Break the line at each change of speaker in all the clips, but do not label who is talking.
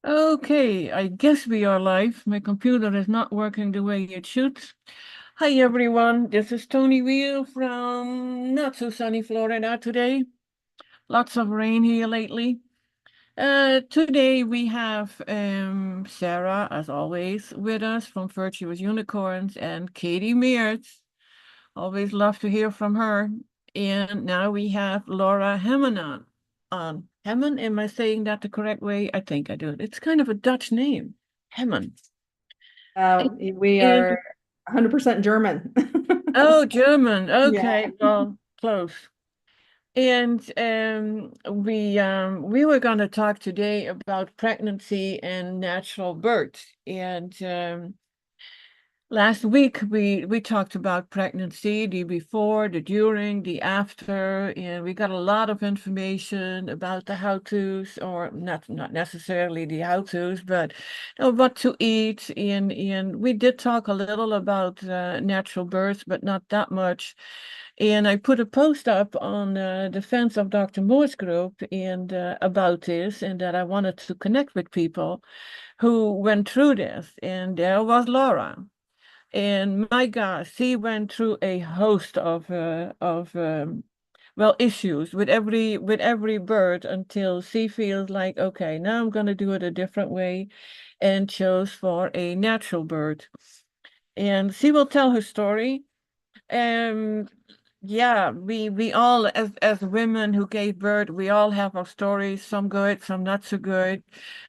Okay, I guess we are live. My computer is not working the way it should. Hi everyone, this is Toni Weel from not so sunny Florida today. Lots of rain here lately. Today we have Sara, as always, with us from Virtuous Unicorns and Katie Meert. Always love to hear from her. And now we have Laura Hemmen on. Hemmen, am I saying that the correct way? I think I do. It's kind of a Dutch name. Hemmen.
We
And,
are 100% German.
oh, German.
Yeah.
Okay, well, close. And we were going to talk today about pregnancy and natural birth. And last week we talked about pregnancy, the before, the during, the after, and we got a lot of information about the how-tos, or not necessarily the how-tos, but what to eat. And we did talk a little about natural birth, but not that much. And I put a post up on the Fans of Dr. Morse group and about this, and that I wanted to connect with people who went through this. And there was Laura. And my gosh, she went through a host of well, issues with every bird until she feels like, okay, now I'm gonna do it a different way, and chose for a natural bird. And she will tell her story. Um, yeah, we all, as women who gave birth, we all have our stories, some good, some not so good.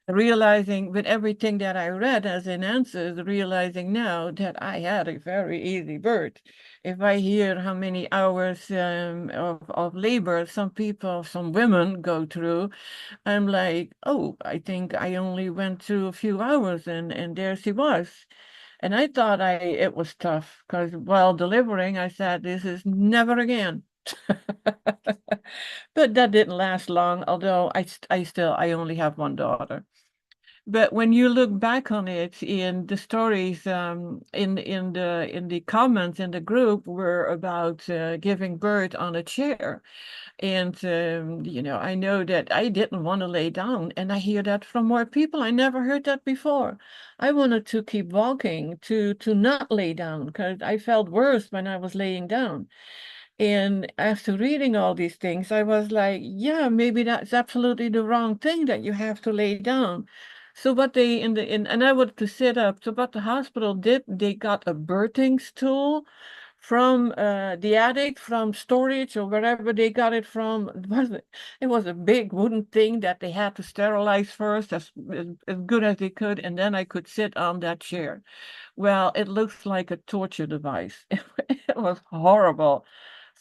Realizing with everything that I read as in answers, realizing now that I had a very easy birth. If I hear how many hours of labor some people, some women go through, I'm like, oh, I think I only went through a few hours, and there she was. And I thought it was tough because while delivering, I said, this is never again. But that didn't last long, although I only have one daughter. But when you look back on it, in the stories, in the comments in the group were about giving birth on a chair. And I know that I didn't want to lay down, and I hear that from more people. I never heard that before. I wanted to keep walking, to not lay down, because I felt worse when I was laying down. And after reading all these things, I was like, yeah, maybe that's absolutely the wrong thing, that you have to lay down. So what they and I wanted to sit up. So what the hospital did, they got a birthing stool from the attic, from storage or wherever they got it from. It was a big wooden thing that they had to sterilize first, as good as they could, and then I could sit on that chair. Well, it looks like a torture device. It was horrible.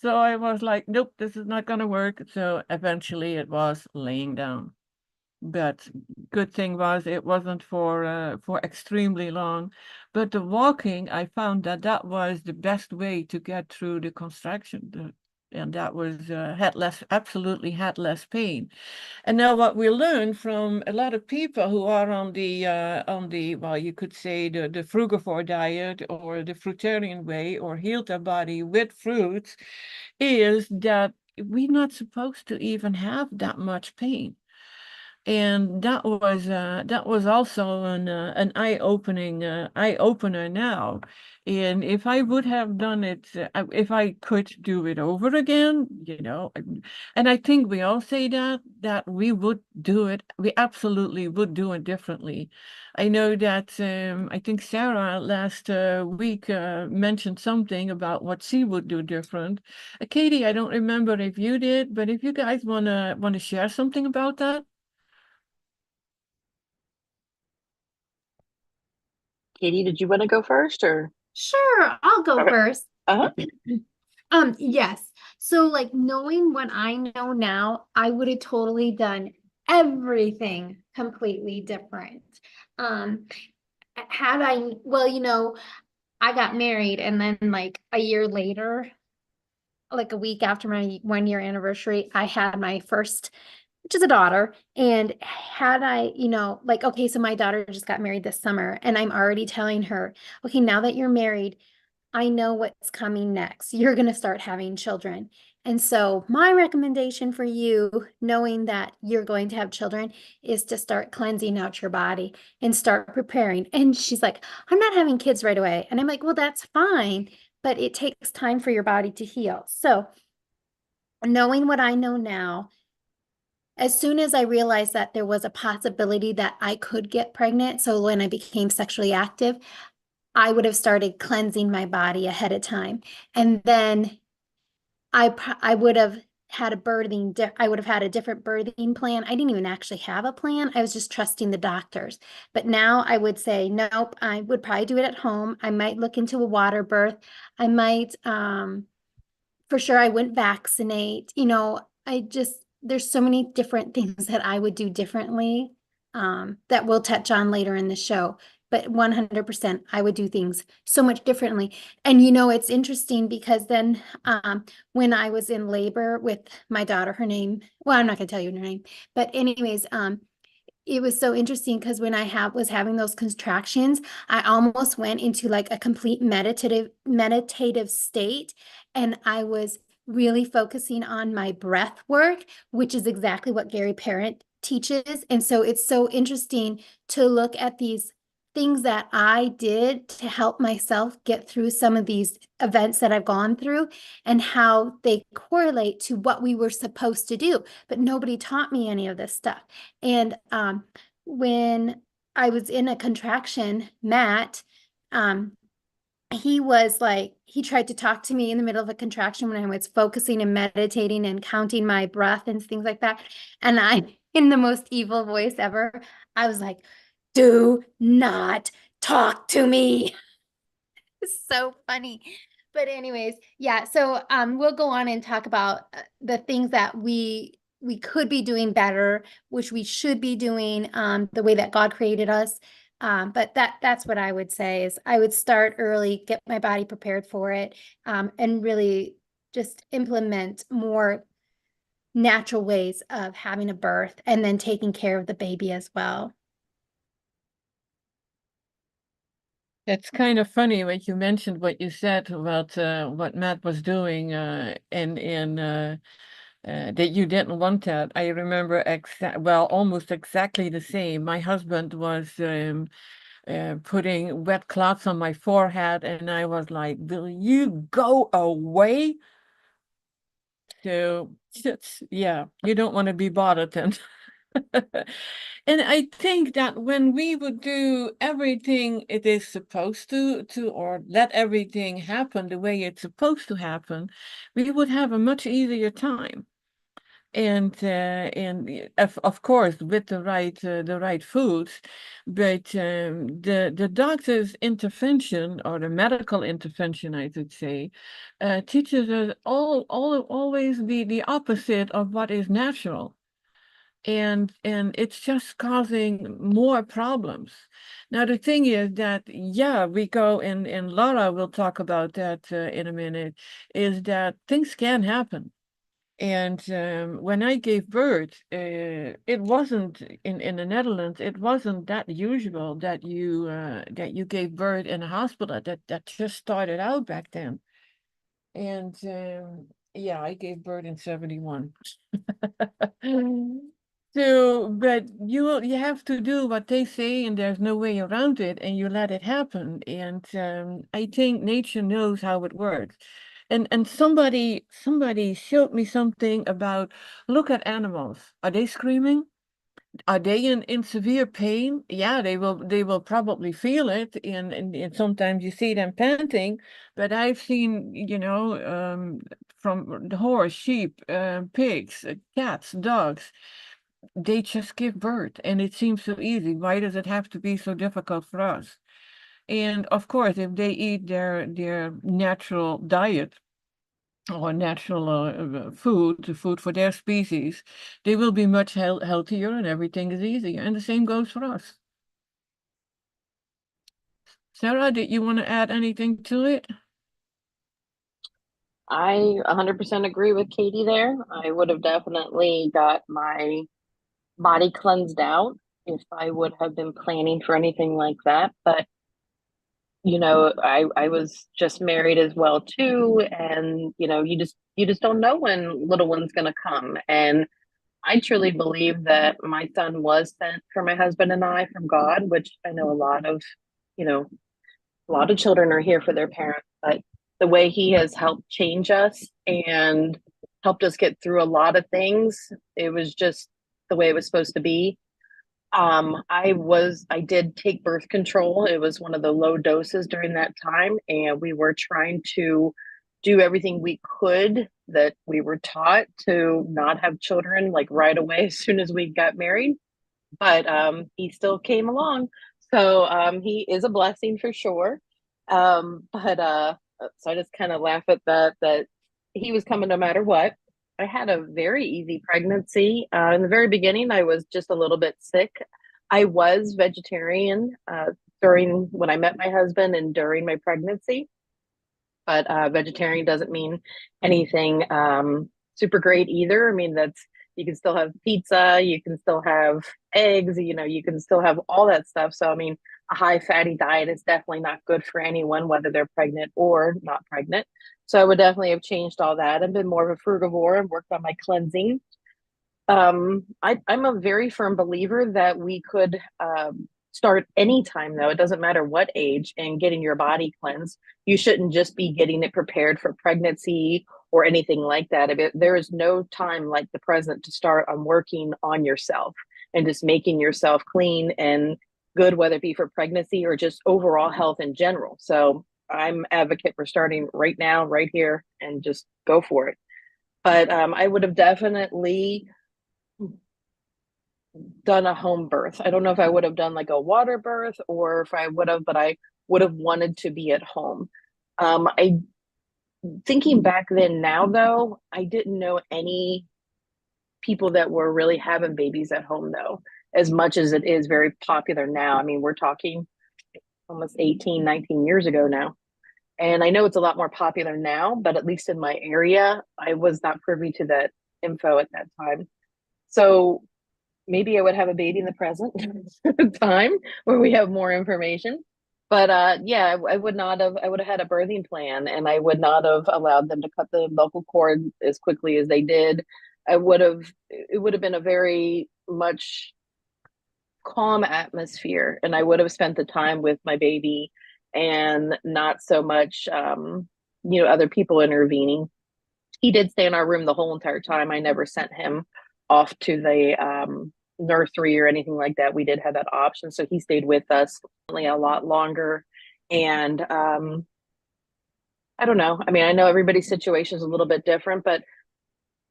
So I was like, nope, this is not going to work. So eventually it was laying down. But good thing was it wasn't for extremely long. But the walking, I found that was the best way to get through the contraction. And that was had less, absolutely had less pain. And now what we learn from a lot of people who are on the well, you could say the frugivore diet or the fruitarian way, or healed their body with fruits, is that we're not supposed to even have that much pain. And that was also an eye opener now. And if I would have done it, if I could do it over again, and I think we all say that we would do it, we absolutely would do it differently. I know that I think Sara last week mentioned something about what she would do different. Katie, I don't remember if you did, but if you guys wanna share something about that.
Katie, did you want to go first or?
Sure, I'll go
Okay.
first.
Uh-huh.
Yes. So like knowing what I know now, I would have totally done everything completely different. Um, had I, well, I got married and then like a year later, like a week after my 1 year anniversary, I had my first, which is a daughter. And had I, like, okay, so my daughter just got married this summer, and I'm already telling her, okay, now that you're married, I know what's coming next. You're going to start having children. And so my recommendation for you, knowing that you're going to have children, is to start cleansing out your body and start preparing. And she's like, I'm not having kids right away. And I'm like, well, that's fine, but it takes time for your body to heal. So knowing what I know now, as soon as I realized that there was a possibility that I could get pregnant, so when I became sexually active, I would have started cleansing my body ahead of time. And then I would have had I would have had a different birthing plan. I didn't even actually have a plan. I was just trusting the doctors. But now I would say, nope, I would probably do it at home. I might look into a water birth. I might, for sure, I wouldn't vaccinate. There's so many different things that I would do differently, that we'll touch on later in the show. But 100%, I would do things so much differently. And it's interesting because then when I was in labor with my daughter, I'm not going to tell you her name, but anyways, it was so interesting because when I was having those contractions, I almost went into like a complete meditative state, and I was really focusing on my breath work, which is exactly what Gary Parent teaches. And so it's so interesting to look at these things that I did to help myself get through some of these events that I've gone through and how they correlate to what we were supposed to do. But nobody taught me any of this stuff. And when I was in a contraction, Matt, he was like, he tried to talk to me in the middle of a contraction when I was focusing and meditating and counting my breath and things like that. And in the most evil voice ever, I was like, do not talk to me. It's so funny. But anyways, yeah, so we'll go on and talk about the things that we could be doing better, which we should be doing the way that God created us. But that's what I would say is I would start early, get my body prepared for it, and really just implement more natural ways of having a birth and then taking care of the baby as well.
It's kind of funny when you mentioned what you said about what Matt was doing, and that you didn't want that. I remember almost exactly the same. My husband was putting wet cloths on my forehead, and I was like, "Will you go away?" So, yeah, you don't want to be bothered then. And I think that when we would do everything it is supposed to, or let everything happen the way it's supposed to happen, we would have a much easier time. And of course with the right foods, but the doctor's intervention, or the medical intervention, I should say, teaches us always the opposite of what is natural. And it's just causing more problems. Now the thing is that, yeah, we go, and Laura will talk about that in a minute, is that things can happen. And when I gave birth, it wasn't in the Netherlands. It wasn't that usual that you gave birth in a hospital. That just started out back then. And yeah, I gave birth in 71. So, but you have to do what they say, and there's no way around it, and you let it happen. And I think nature knows how it works. And somebody showed me something about, look at animals. Are they screaming? Are they in severe pain? Yeah, they will probably feel it, and sometimes you see them panting. But I've seen, from the horse, sheep, pigs, cats, dogs, they just give birth, and it seems so easy. Why does it have to be so difficult for us? And of course, if they eat their natural diet, or natural food, the food for their species, they will be much healthier, and everything is easier. And the same goes for us. Sarah, did you want to add anything to it?
I 100% agree with Katie there. I would have definitely got my body cleansed out if I would have been planning for anything like that. But I was just married as well too, and you just don't know when little one's going to come. And I truly believe that my son was sent for my husband and I from God, which I know you know, a lot of children are here for their parents, but the way he has helped change us and helped us get through a lot of things, it was just the way it was supposed to be. I did take birth control. It was one of the low doses during that time, and we were trying to do everything we could that we were taught to not have children like right away as soon as we got married. But he still came along. So he is a blessing for sure. But so I just kind of laugh at that he was coming no matter what. I had a very easy pregnancy. In the very beginning, I was just a little bit sick. I was vegetarian during when I met my husband and during my pregnancy, but vegetarian doesn't mean anything super great either. I mean, you can still have pizza, you can still have eggs, you can still have all that stuff. So, I mean, a high fatty diet is definitely not good for anyone, whether they're pregnant or not pregnant. So I would definitely have changed all that and been more of a frugivore and worked on my cleansing. I'm a very firm believer that we could start anytime, though. It doesn't matter what age, and getting your body cleansed. You shouldn't just be getting it prepared for pregnancy or anything like that. There is no time like the present to start on working on yourself and just making yourself clean and good, whether it be for pregnancy or just overall health in general. So I'm advocate for starting right now, right here, and just go for it. But I would have definitely done a home birth. I don't know if I would have done like a water birth or if I would have, but I would have wanted to be at home. I Thinking back then now though, I didn't know any people that were really having babies at home though, as much as it is very popular now. I mean, we're talking almost 18, 19 years ago now. And I know it's a lot more popular now, but at least in my area, I was not privy to that info at that time. So maybe I would have a baby in the present time where we have more information. But yeah, I would not have, I would have had a birthing plan, and I would not have allowed them to cut the umbilical cord as quickly as they did. It would have been a very much calm atmosphere, and I would have spent the time with my baby and not so much, other people intervening. He did stay in our room the whole entire time. I never sent him off to the nursery or anything like that. We did have that option. So he stayed with us a lot longer. And I don't know. I mean, I know everybody's situation is a little bit different, but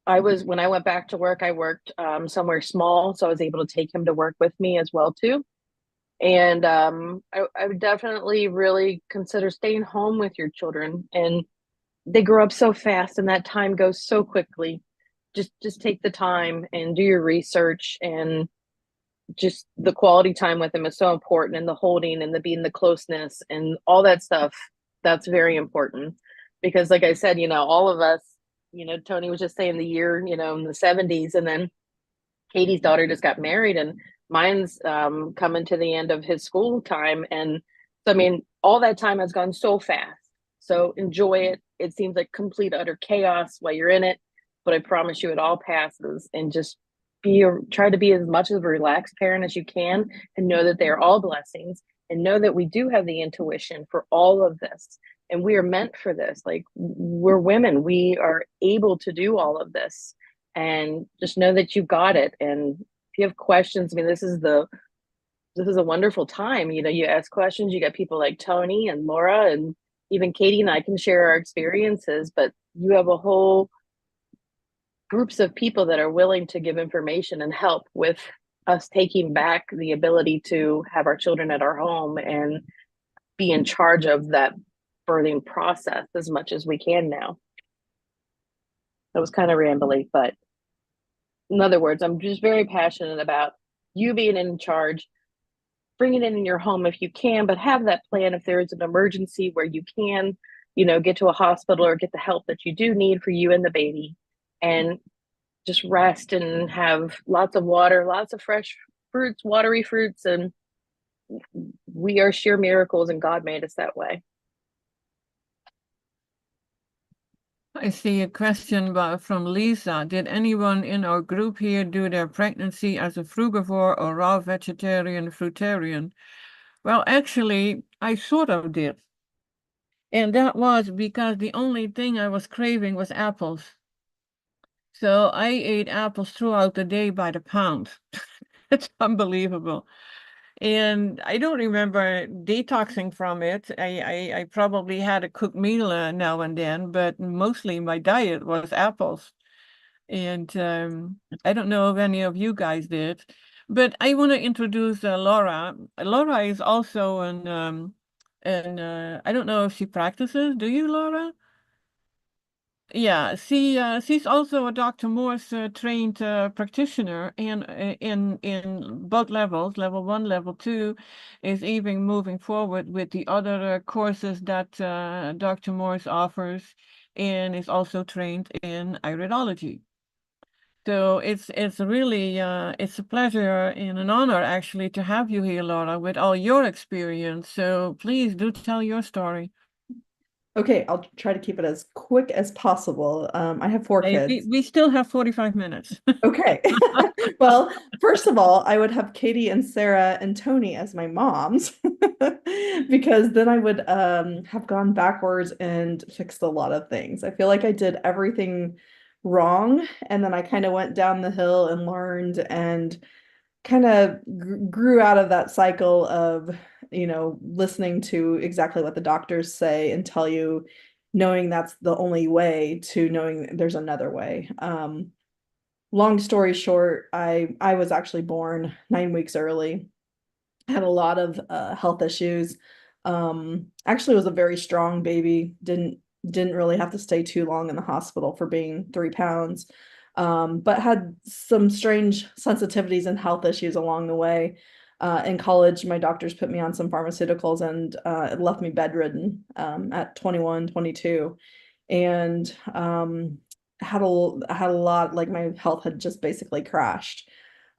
when I went back to work, I worked somewhere small. So I was able to take him to work with me as well, too. And I would definitely really consider staying home with your children. And they grow up so fast and that time goes so quickly. Just take the time and do your research, and just the quality time with them is so important, and the holding and the being the closeness and all that stuff. That's very important because like I said, all of us, Toni was just saying the year, in the 70s, and then Katie's daughter just got married, and mine's coming to the end of his school time. And so, I mean, all that time has gone so fast. So enjoy it. It seems like complete utter chaos while you're in it, but I promise you it all passes. And just try to be as much of a relaxed parent as you can, and know that they are all blessings, and know that we do have the intuition for all of this, and we are meant for this. Like, we're women, we are able to do all of this, and just know that you've got it. And if you have questions, I mean, this is a wonderful time. You ask questions, you got people like Toni and Laura, and even Katie and I can share our experiences, but you have a whole groups of people that are willing to give information and help with us taking back the ability to have our children at our home and be in charge of that birthing process as much as we can now. That was kind of rambly, but in other words, I'm just very passionate about you being in charge, bringing it in your home if you can, but have that plan if there is an emergency where you can, get to a hospital or get the help that you do need for you and the baby. And just rest and have lots of water, lots of fresh fruits, watery fruits, and we are sheer miracles and God made us that way.
I see a question from Lisa. Did anyone in our group here do their pregnancy as a frugivore or raw vegetarian, fruitarian? Well, actually, I sort of did. And that was because the only thing I was craving was apples. So I ate apples throughout the day by the pound. It's unbelievable. And I don't remember detoxing from it. I probably had a cooked meal now and then, but mostly my diet was apples. And I don't know if any of you guys did, but I want to introduce Laura. Laura is also I don't know if she practices. Do you, Laura? Yeah, she's also a Dr. Morse trained practitioner, and in both levels, level 1, level 2, is even moving forward with the other courses that Dr. Morse offers, and is also trained in iridology. So it's really it's a pleasure and an honor actually to have you here, Laura, with all your experience. So please do tell your story.
Okay, I'll try to keep it as quick as possible. I have 4
Hey,
kids.
we still have 45 minutes.
Okay. Well, first of all, I would have Katie and Sarah and Toni as my moms because then I would have gone backwards and fixed a lot of things. I feel like I did everything wrong, and then I kind of went down the hill and learned and kind of grew out of that cycle of, listening to exactly what the doctors say and tell you, knowing that's the only way, to knowing there's another way. Long story short, I was actually born 9 weeks early. Had a lot of health issues. Actually was a very strong baby. Didn't really have to stay too long in the hospital for being 3 pounds. But had some strange sensitivities and health issues along the way. In college, my doctors put me on some pharmaceuticals, and it left me bedridden at 21, 22. And had a lot, like my health had just basically crashed.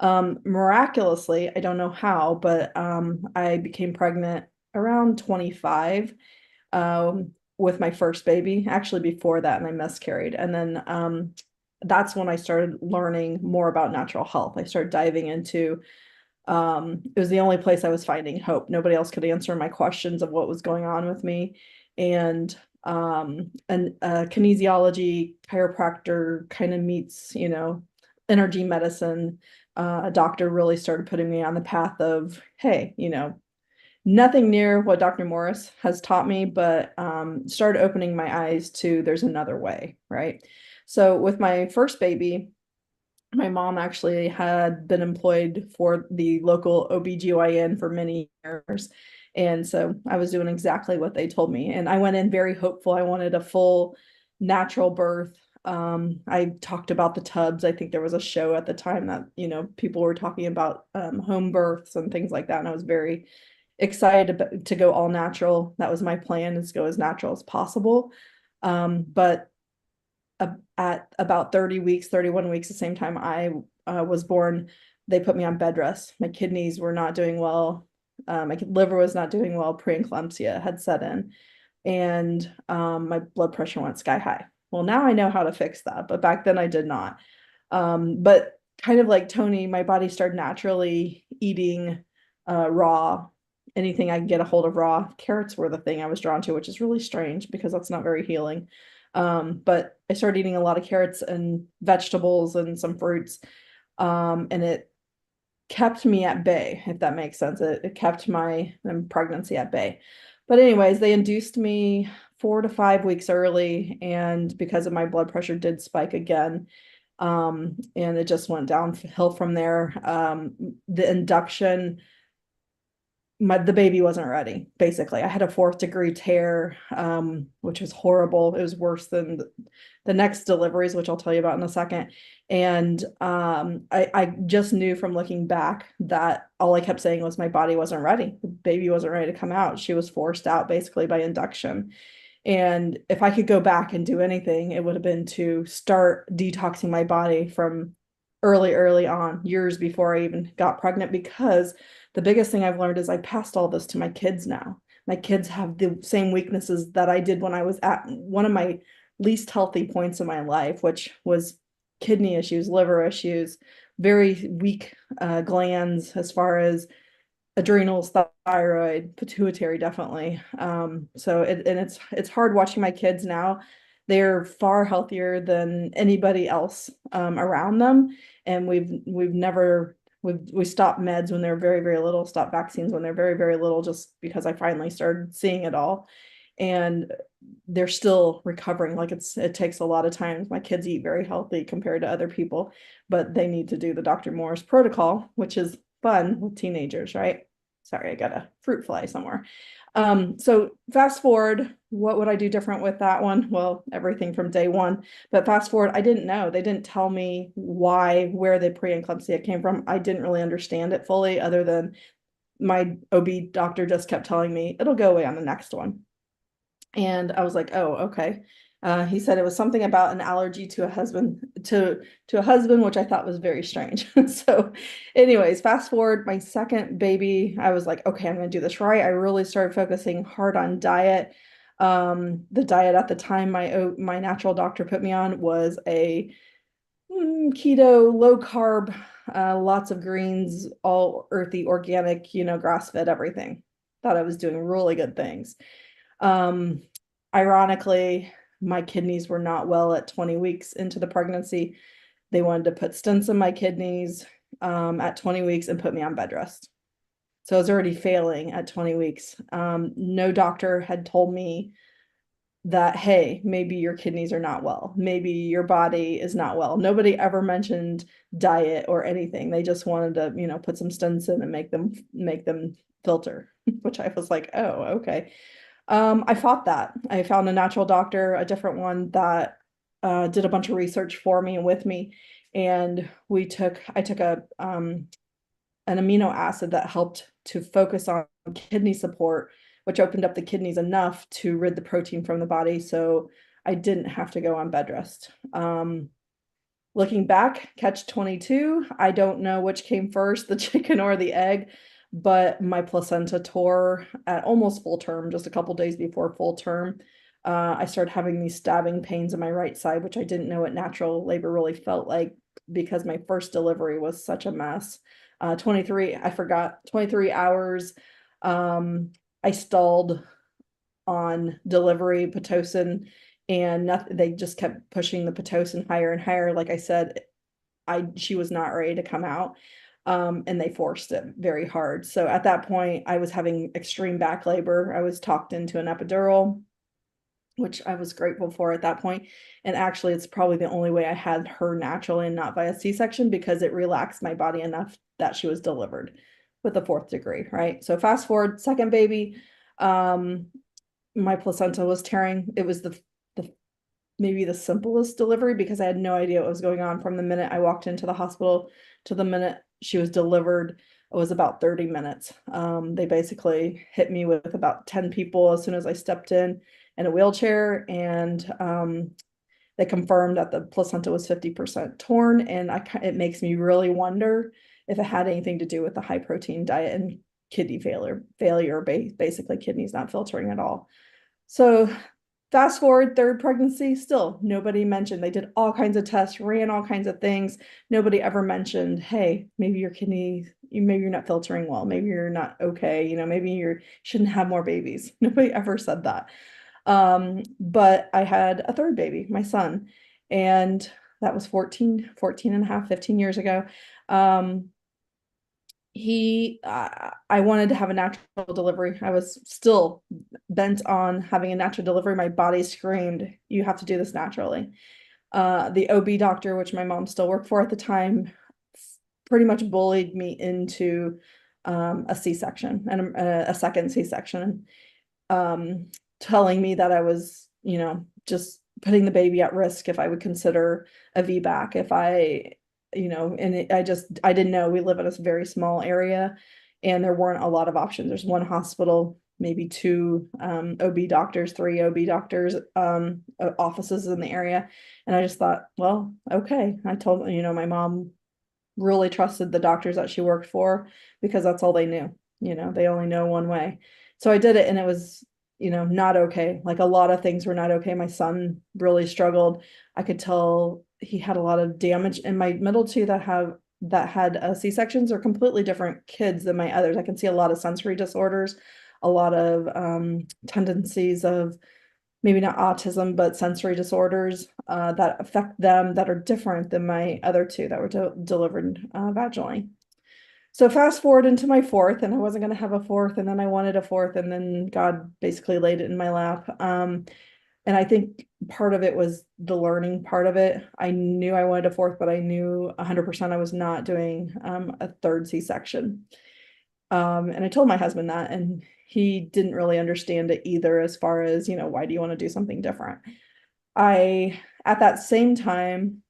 Miraculously, I don't know how, but I became pregnant around 25 with my first baby, actually before that, and I miscarried. And then that's when I started learning more about natural health. I started diving into it was the only place I was finding hope. Nobody else could answer my questions of what was going on with me. And kinesiology, chiropractor kind of meets, energy medicine. A doctor really started putting me on the path of, hey, nothing near what Dr. Morris has taught me, but started opening my eyes to there's another way, right? So with my first baby, my mom actually had been employed for the local OBGYN for many years. And so I was doing exactly what they told me. And I went in very hopeful. I wanted a full natural birth. I talked about the tubs. I think there was a show at the time that, people were talking about home births and things like that. And I was very excited to go all natural. That was my plan, is go as natural as possible. But at about 30 weeks, 31 weeks, the same time I was born, they put me on bed rest. My kidneys were not doing well. My liver was not doing well. Preeclampsia had set in, and my blood pressure went sky high. Well, now I know how to fix that, but back then I did not. But kind of like Toni, my body started naturally eating raw. Anything I could get a hold of raw. Carrots were the thing I was drawn to, which is really strange because that's not very healing. But I started eating a lot of carrots and vegetables and some fruits. And it kept me at bay, if that makes sense. It kept my pregnancy at bay. But anyways, they induced me 4 to 5 weeks early, and because of my blood pressure did spike again. And it just went downhill from there. The induction, the baby wasn't ready. Basically, I had a 4th-degree tear, which was horrible. It was worse than the next deliveries, which I'll tell you about in a second. And I just knew from looking back that all I kept saying was my body wasn't ready. The baby wasn't ready to come out. She was forced out basically by induction. And if I could go back and do anything, it would have been to start detoxing my body from early on, years before I even got pregnant, because the biggest thing I've learned is I passed all this to my kids now. My kids have the same weaknesses that I did when I was at one of my least healthy points in my life, which was kidney issues, liver issues, very weak glands as far as adrenals, thyroid, pituitary, definitely. So it's hard watching my kids now. They're far healthier than anybody else around them, and we stopped meds when they're very, very little, stopped vaccines when they're very, very little, just because I finally started seeing it all. And they're still recovering. Like it takes a lot of time. My kids eat very healthy compared to other people, but they need to do the Dr. Morse protocol, which is fun with teenagers, right? Sorry, I got a fruit fly somewhere. So fast forward, what would I do different with that one? Well, everything from day one, but fast forward, I didn't know. They didn't tell me where the preeclampsia came from. I didn't really understand it fully, other than my OB doctor just kept telling me it'll go away on the next one. And I was like, oh, okay. He said it was something about an allergy to a husband, which I thought was very strange. So anyways, fast forward, my second baby, I was like, okay, I'm going to do this right. I really started focusing hard on diet. The diet at the time my natural doctor put me on was a keto, low carb, lots of greens, all earthy, organic, grass fed, everything. Thought I was doing really good things. Ironically, my kidneys were not well at 20 weeks into the pregnancy. They wanted to put stents in my kidneys at 20 weeks and put me on bed rest. So I was already failing at 20 weeks. No doctor had told me that, hey, maybe your kidneys are not well. Maybe your body is not well. Nobody ever mentioned diet or anything. They just wanted to, put some stents in and make them filter, which I was like, oh, okay. I fought that. I found a natural doctor, a different one that did a bunch of research for me and with me. And I took an amino acid that helped to focus on kidney support, which opened up the kidneys enough to rid the protein from the body. So I didn't have to go on bed rest. Looking back, catch 22, I don't know which came first, the chicken or the egg, but my placenta tore at almost full term, just a couple days before full term. I started having these stabbing pains in my right side, which I didn't know what natural labor really felt like, because my first delivery was such a mess. 23 hours. I stalled on delivery Pitocin, and nothing, they just kept pushing the Pitocin higher and higher. Like I said, she was not ready to come out. And they forced it very hard. So at that point, I was having extreme back labor. I was talked into an epidural, which I was grateful for at that point. And actually, it's probably the only way I had her naturally and not via C-section, because it relaxed my body enough that she was delivered with a 4th degree, right? So fast forward, second baby, my placenta was tearing. It was maybe the simplest delivery, because I had no idea what was going on. From the minute I walked into the hospital to the minute she was delivered, it was about 30 minutes. They basically hit me with about 10 people as soon as I stepped in a wheelchair, and they confirmed that the placenta was 50% torn. And it makes me really wonder if it had anything to do with the high protein diet and kidney failure, basically kidneys not filtering at all. So fast forward, third pregnancy, still nobody mentioned. They did all kinds of tests, ran all kinds of things. Nobody ever mentioned, hey, maybe your kidney, maybe you're not filtering well. Maybe you're not okay. Maybe you shouldn't have more babies. Nobody ever said that. But I had a third baby, my son, and that was 14 and a half, 15 years ago. I wanted to have a natural delivery. I was still bent on having a natural delivery. My body screamed, you have to do this naturally. The OB doctor, which my mom still worked for at the time, pretty much bullied me into a C-section and a second C-section, telling me that I was, just putting the baby at risk if I would consider a VBAC, if I I didn't know. We live in a very small area, and there weren't a lot of options. There's one hospital, maybe 2 OB doctors, 3 OB doctors, offices in the area. And I just thought, well, okay. I told, my mom really trusted the doctors that she worked for because that's all they knew. You know, they only know one way. So I did it, and it was, you know, not okay. Like a lot of things were not okay. My son really struggled. I could tell he had a lot of damage, and my middle two that had C-sections are completely different kids than my others. I can see a lot of sensory disorders, a lot of tendencies of maybe not autism, but sensory disorders that affect them that are different than my other two that were delivered vaginally. So fast forward into my fourth, and I wasn't going to have a fourth, and then I wanted a fourth, and then God basically laid it in my lap. And I think part of it was the learning part of it. I knew I wanted a fourth, but I knew 100% I was not doing a third C-section. And I told my husband that, and he didn't really understand it either, as far as, you know, why do you want to do something different? At that same time,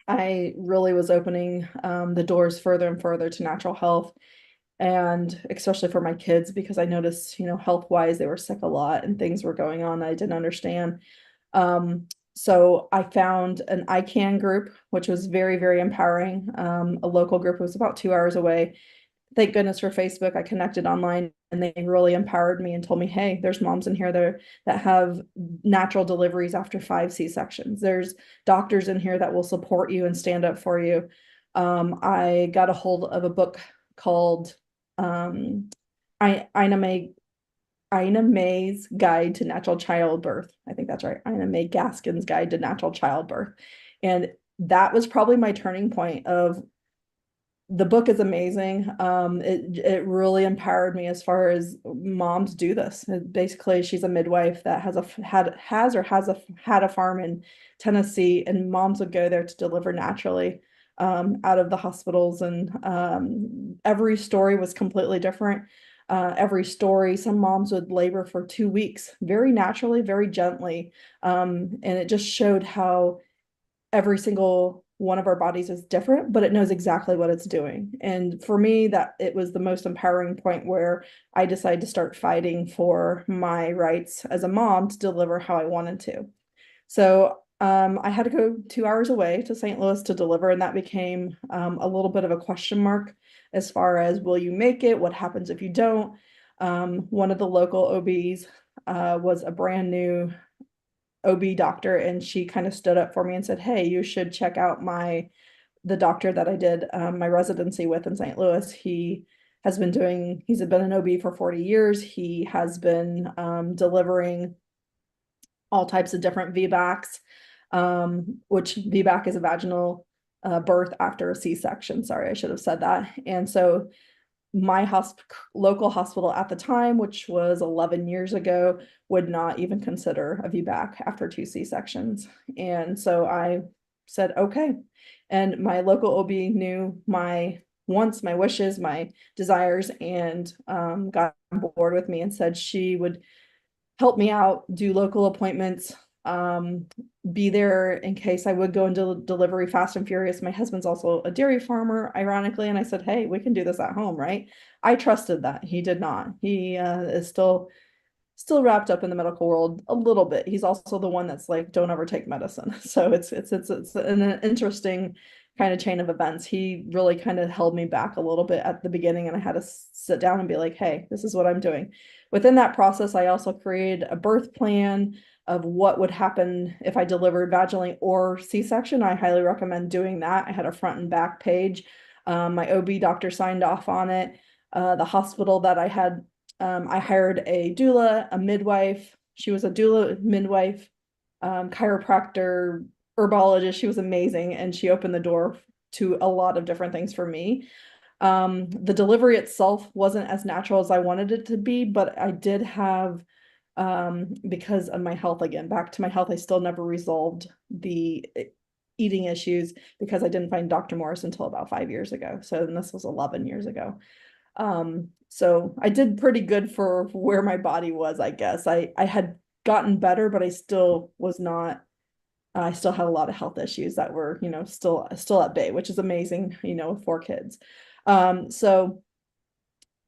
I really was opening the doors further and further to natural health, and especially for my kids, because I noticed, you know, health-wise, they were sick a lot and things were going on that I didn't understand. So I found an ICANN group, which was very, very empowering. A local group was about 2 hours away. Thank goodness for Facebook. I connected online, and they really empowered me and told me, hey, there's moms in here that have natural deliveries after 5 C-sections. There's doctors in here that will support you and stand up for you. I got a hold of a book called Ina May's Guide to Natural Childbirth. I think that's right. Ina May Gaskin's Guide to Natural Childbirth. And that was probably my turning point. Of the book is amazing. It really empowered me as far as moms do this. Basically, she's a midwife that had a farm in Tennessee, and moms would go there to deliver naturally out of the hospitals, and every story was completely different. Every story, some moms would labor for 2 weeks, very naturally, very gently, and it just showed how every single one of our bodies is different, but it knows exactly what it's doing. And for me, that it was the most empowering point where I decided to start fighting for my rights as a mom to deliver how I wanted to. So I had to go 2 hours away to St. Louis to deliver, and that became a little bit of a question mark as far as, will you make it? What happens if you don't? One of the local OBs was a brand new OB doctor, and she kind of stood up for me and said, hey, you should check out the doctor that I did my residency with in St. Louis. He's been an OB for 40 years. He has been delivering all types of different VBACs, which VBAC is a vaginal birth after a C-section. Sorry, I should have said that. And so my local hospital at the time, which was 11 years ago, would not even consider a VBAC after 2 C-sections. And so I said, okay. And my local OB knew my wants, my wishes, my desires, and got on board with me and said she would help me out, do local appointments, be there in case I would go into delivery fast and furious. My husband's also a dairy farmer, ironically, and I said, hey, we can do this at home, right? I trusted that. He did not. He is still wrapped up in the medical world a little bit. He's also the one that's like, don't ever take medicine. So it's an interesting kind of chain of events. He really kind of held me back a little bit at the beginning, and I had to sit down and be like, hey, this is what I'm doing. Within that process, I also created a birth plan of what would happen if I delivered vaginally or C-section. I highly recommend doing that. I had a front and back page. My OB doctor signed off on it. The hospital that I had, I hired a doula, a midwife. She was a doula, midwife, chiropractor, herbologist. She was amazing, and she opened the door to a lot of different things for me. The delivery itself wasn't as natural as I wanted it to be, but I did have, because of my health, again, back to my health, I still never resolved the eating issues because I didn't find Dr. Morse until about 5 years ago. So this was 11 years ago. So I did pretty good for where my body was, I guess. I had gotten better, but I still was not, I still had a lot of health issues that were, you know, still at bay, which is amazing, you know, with 4 kids. So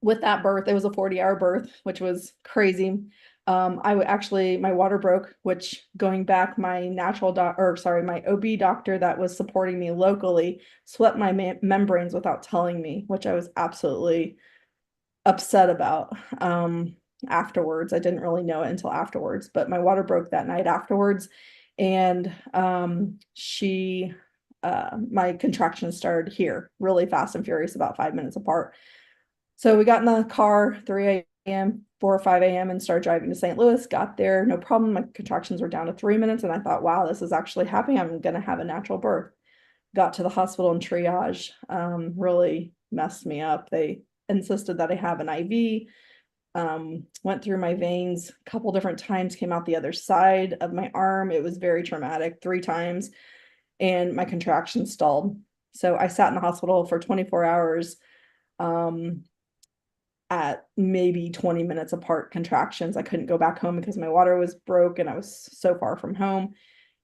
with that birth, it was a 40-hour birth, which was crazy. My water broke, which going back, my my OB doctor that was supporting me locally swept my membranes without telling me, which I was absolutely upset about. Afterwards, I didn't really know it until afterwards, but my water broke that night afterwards. And my contractions started here really fast and furious, about 5 minutes apart. So we got in the car 3 a.m., 4 or 5 a.m. and started driving to St. Louis, got there, no problem. My contractions were down to 3 minutes. And I thought, wow, this is actually happening. I'm going to have a natural birth. Got to the hospital and triage, really messed me up. They insisted that I have an IV, went through my veins a couple different times, came out the other side of my arm. It was very traumatic 3 times, and my contractions stalled. So I sat in the hospital for 24 hours, at maybe 20 minutes apart contractions. I couldn't go back home because my water was broke and I was so far from home.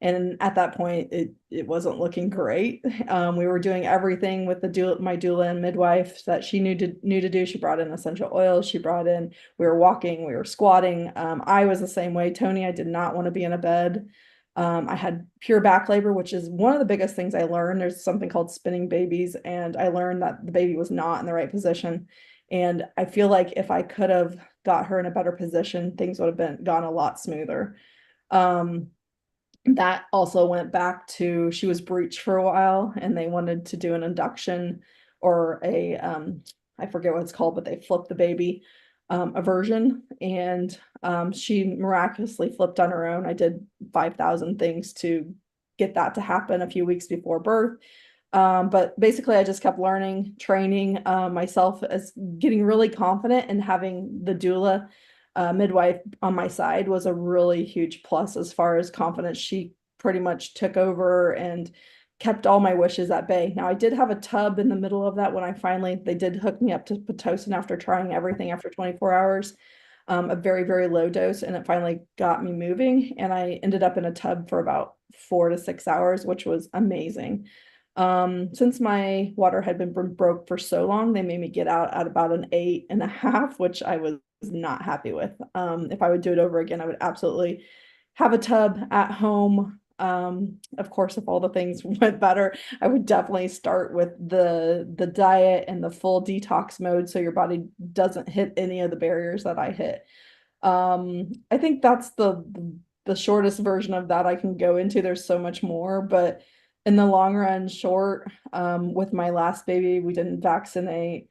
And at that point, it wasn't looking great. We were doing everything with my doula and midwife that she knew to do. She brought in essential oils. We were walking, we were squatting. I was the same way. Toni, I did not want to be in a bed. I had pure back labor, which is one of the biggest things I learned. There's something called spinning babies, and I learned that the baby was not in the right position. And I feel like if I could have got her in a better position, things would have gone a lot smoother. That also went back to, she was breech for a while and they wanted to do an induction or I forget what it's called, but they flipped the baby, aversion. And she miraculously flipped on her own. I did 5,000 things to get that to happen a few weeks before birth. But basically I just kept learning, training myself, as getting really confident, and having the doula midwife on my side was a really huge plus as far as confidence. She pretty much took over and kept all my wishes at bay. Now I did have a tub in the middle of that when they did hook me up to Pitocin after trying everything after 24 hours, a very, very low dose. And it finally got me moving. And I ended up in a tub for about 4 to 6 hours, which was amazing. Since my water had been broke for so long, they made me get out at about an 8.5, which I was not happy with. If I would do it over again, I would absolutely have a tub at home. Of course, if all the things went better, I would definitely start with the diet and the full detox mode, so your body doesn't hit any of the barriers that I hit. I think that's the shortest version of that I can go into. There's so much more, but in the long run, short, with my last baby, we didn't vaccinate.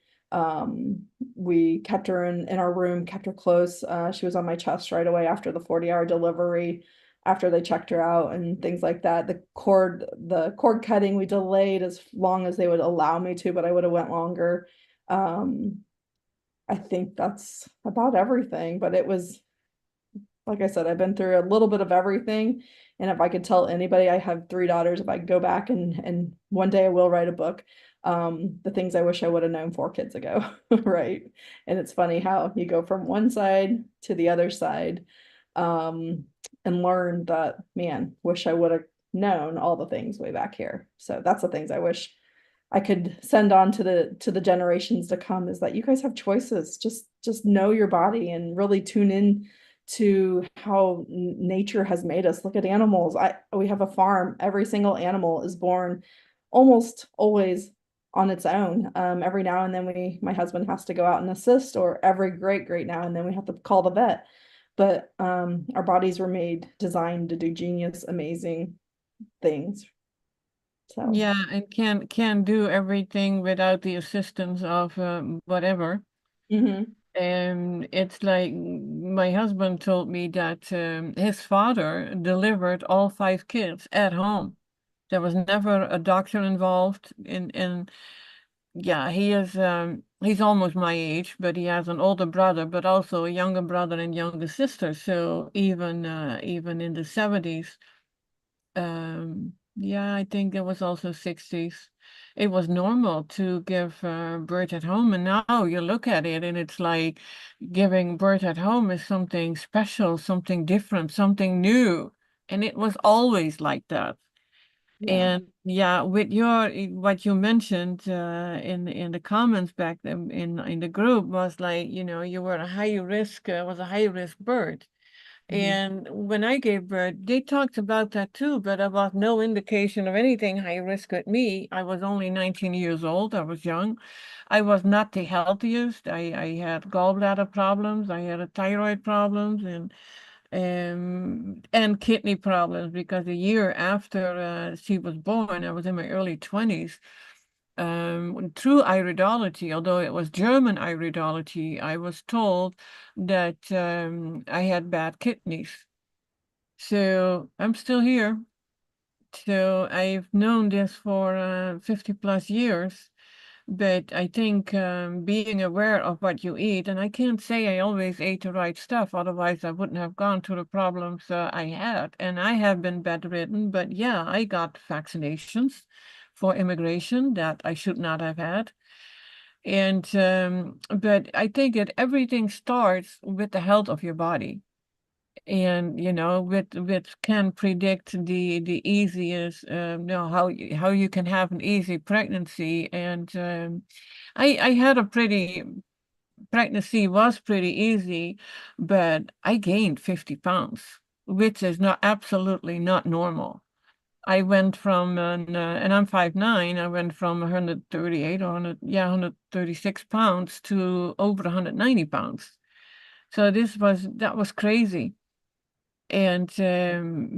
We kept her in our room, kept her close. She was on my chest right away after the 40-hour delivery, after they checked her out and things like that. The cord cutting, we delayed as long as they would allow me to, but I would have went longer. I think that's about everything, but it was, like I said, I've been through a little bit of everything. And if I could tell anybody, I have 3 daughters, if I could go back and one day I will write a book, the things I wish I would have known 4 kids ago, right? And it's funny how you go from one side to the other side, and learn that, man, wish I would have known all the things way back here. So that's the things I wish I could send on to the generations to come, is that you guys have choices. Just know your body and really tune in to how nature has made us. Look at animals. We have a farm. Every single animal is born almost always on its own. Every now and then my husband has to go out and assist, or every great now and then we have to call the vet. But our bodies were designed to do genius, amazing things. So
Yeah, and can do everything without the assistance of whatever. It's like my husband told me that his father delivered all 5 kids at home. There was never a doctor involved in yeah, he's almost my age, but he has an older brother, but also a younger brother and younger sister. So even in the 70s, yeah, I think there was also 60s. It was normal to give birth at home, and now you look at it and it's like giving birth at home is something special, something different, something new. And it was always like that.
yeah.
And yeah, with what you mentioned in the comments back then in the group was like, you were a high risk, was a high risk birth. And when I gave birth, they talked about that too, but there was no indication of anything high risk with me. I was only 19 years old. I was young. I was not the healthiest. I had gallbladder problems. I had a thyroid problems and kidney problems because a year after she was born, I was in my early 20s. Through iridology, although it was German iridology, I was told that I had bad kidneys. So I'm still here. So I've known this for 50 plus years. But I think being aware of what you eat, and I can't say I always ate the right stuff, otherwise I wouldn't have gone through the problems I had. And I have been bedridden, but yeah, I got vaccinations for immigration that I should not have had. And but I think that everything starts with the health of your body. And which can predict the easiest how you can have an easy pregnancy. And I had a pretty pregnancy was pretty easy, but I gained 50 pounds, which is not absolutely not normal. I went from and I'm 5'9", I went from 138 or 136 pounds to over 190 pounds. So that was crazy. And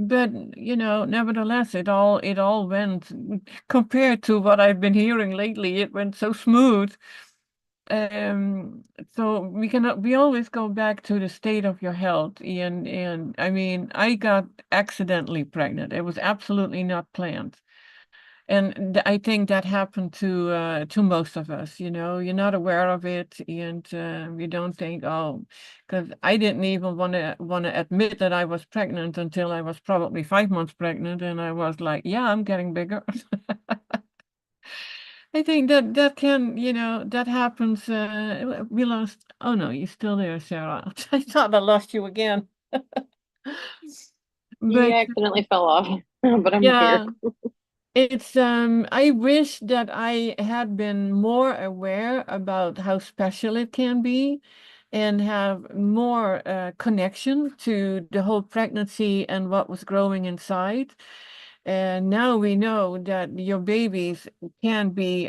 but nevertheless, it all went, compared to what I've been hearing lately, it went so smooth. So we always go back to the state of your health. And I mean, I got accidentally pregnant. It was absolutely not planned. And I think that happened to most of us. You're not aware of it, and you don't think, oh, because I didn't even want to admit that I was pregnant until I was probably 5 months pregnant, and I was like, yeah, I'm getting bigger. I think that happens. We lost. Oh no, you're still there, Sarah. I thought I lost you again.
You
But
accidentally fell off, but I'm here.
yeah. It's I wish that I had been more aware about how special it can be and have more connection to the whole pregnancy and what was growing inside. And now we know that your babies can be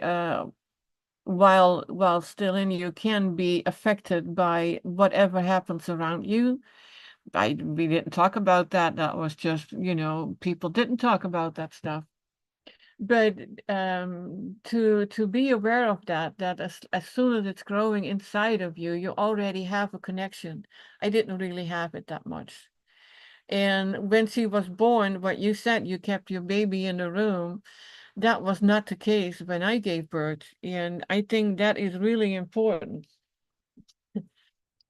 while still in you, can be affected by whatever happens around you. We didn't talk about that. That was just, people didn't talk about that stuff. But to be aware of that as soon as it's growing inside of you, you already have a connection. I didn't really have it that much. And when she was born, what you said, you kept your baby in the room. That was not the case when I gave birth. And I think that is really important.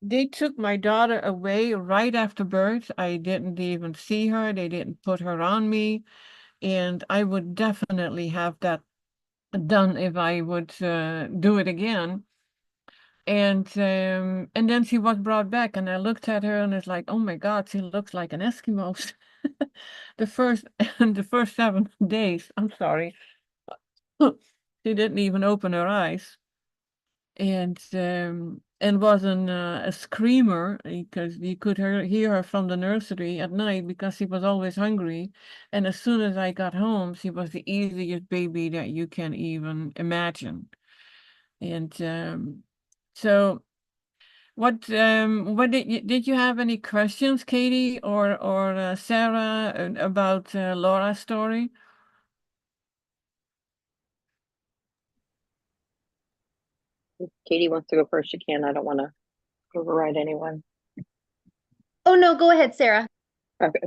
They took my daughter away right after birth. I didn't even see her. They didn't put her on me. And I would definitely have that done if I would do it again. And then she was brought back, and I looked at her, and it's like, oh my God, she looks like an Eskimo. The first the first 7 days, I'm sorry, she didn't even open her eyes, and was a screamer because you could hear her from the nursery at night because she was always hungry. And as soon as I got home, she was the easiest baby that you can even imagine. And so what did you have any questions, Katie or Sarah, about Laura's story?
If Katie wants to go first, she can. I don't want to override anyone.
Oh no, go ahead, Sarah.
Okay.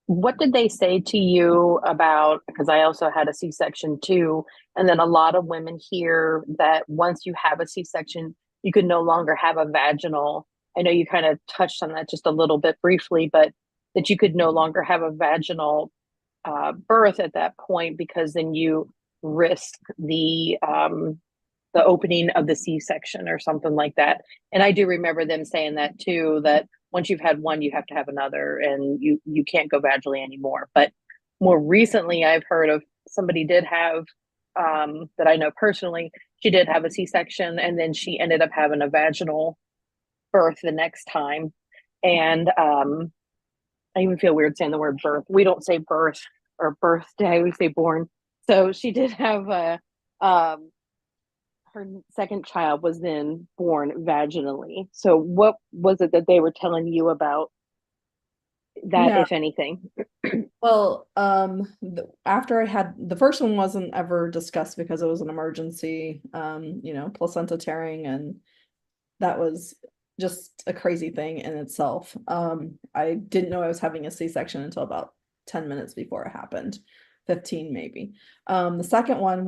What did they say to you about, because I also had a C-section too, and then a lot of women hear that once you have a C-section, you can no longer have a vaginal. I know you kind of touched on that just a little bit briefly, but that you could no longer have a vaginal birth at that point because then you risk the opening of the C-section or something like that. And I do remember them saying that too, that once you've had one, you have to have another, and you can't go vaginally anymore. But more recently, I've heard of somebody did have that I know personally. She did have a C-section, and then she ended up having a vaginal birth the next time. And I even feel weird saying the word birth. We don't say birth or birthday, we say born. So she did have her second child was then born vaginally. So what was it that they were telling you about that,
Yeah.
if anything?
Well, after I had the first one wasn't ever discussed because it was an emergency, placenta tearing, and that was just a crazy thing in itself. I didn't know I was having a C-section until about 10 minutes before it happened, 15 maybe. The second one,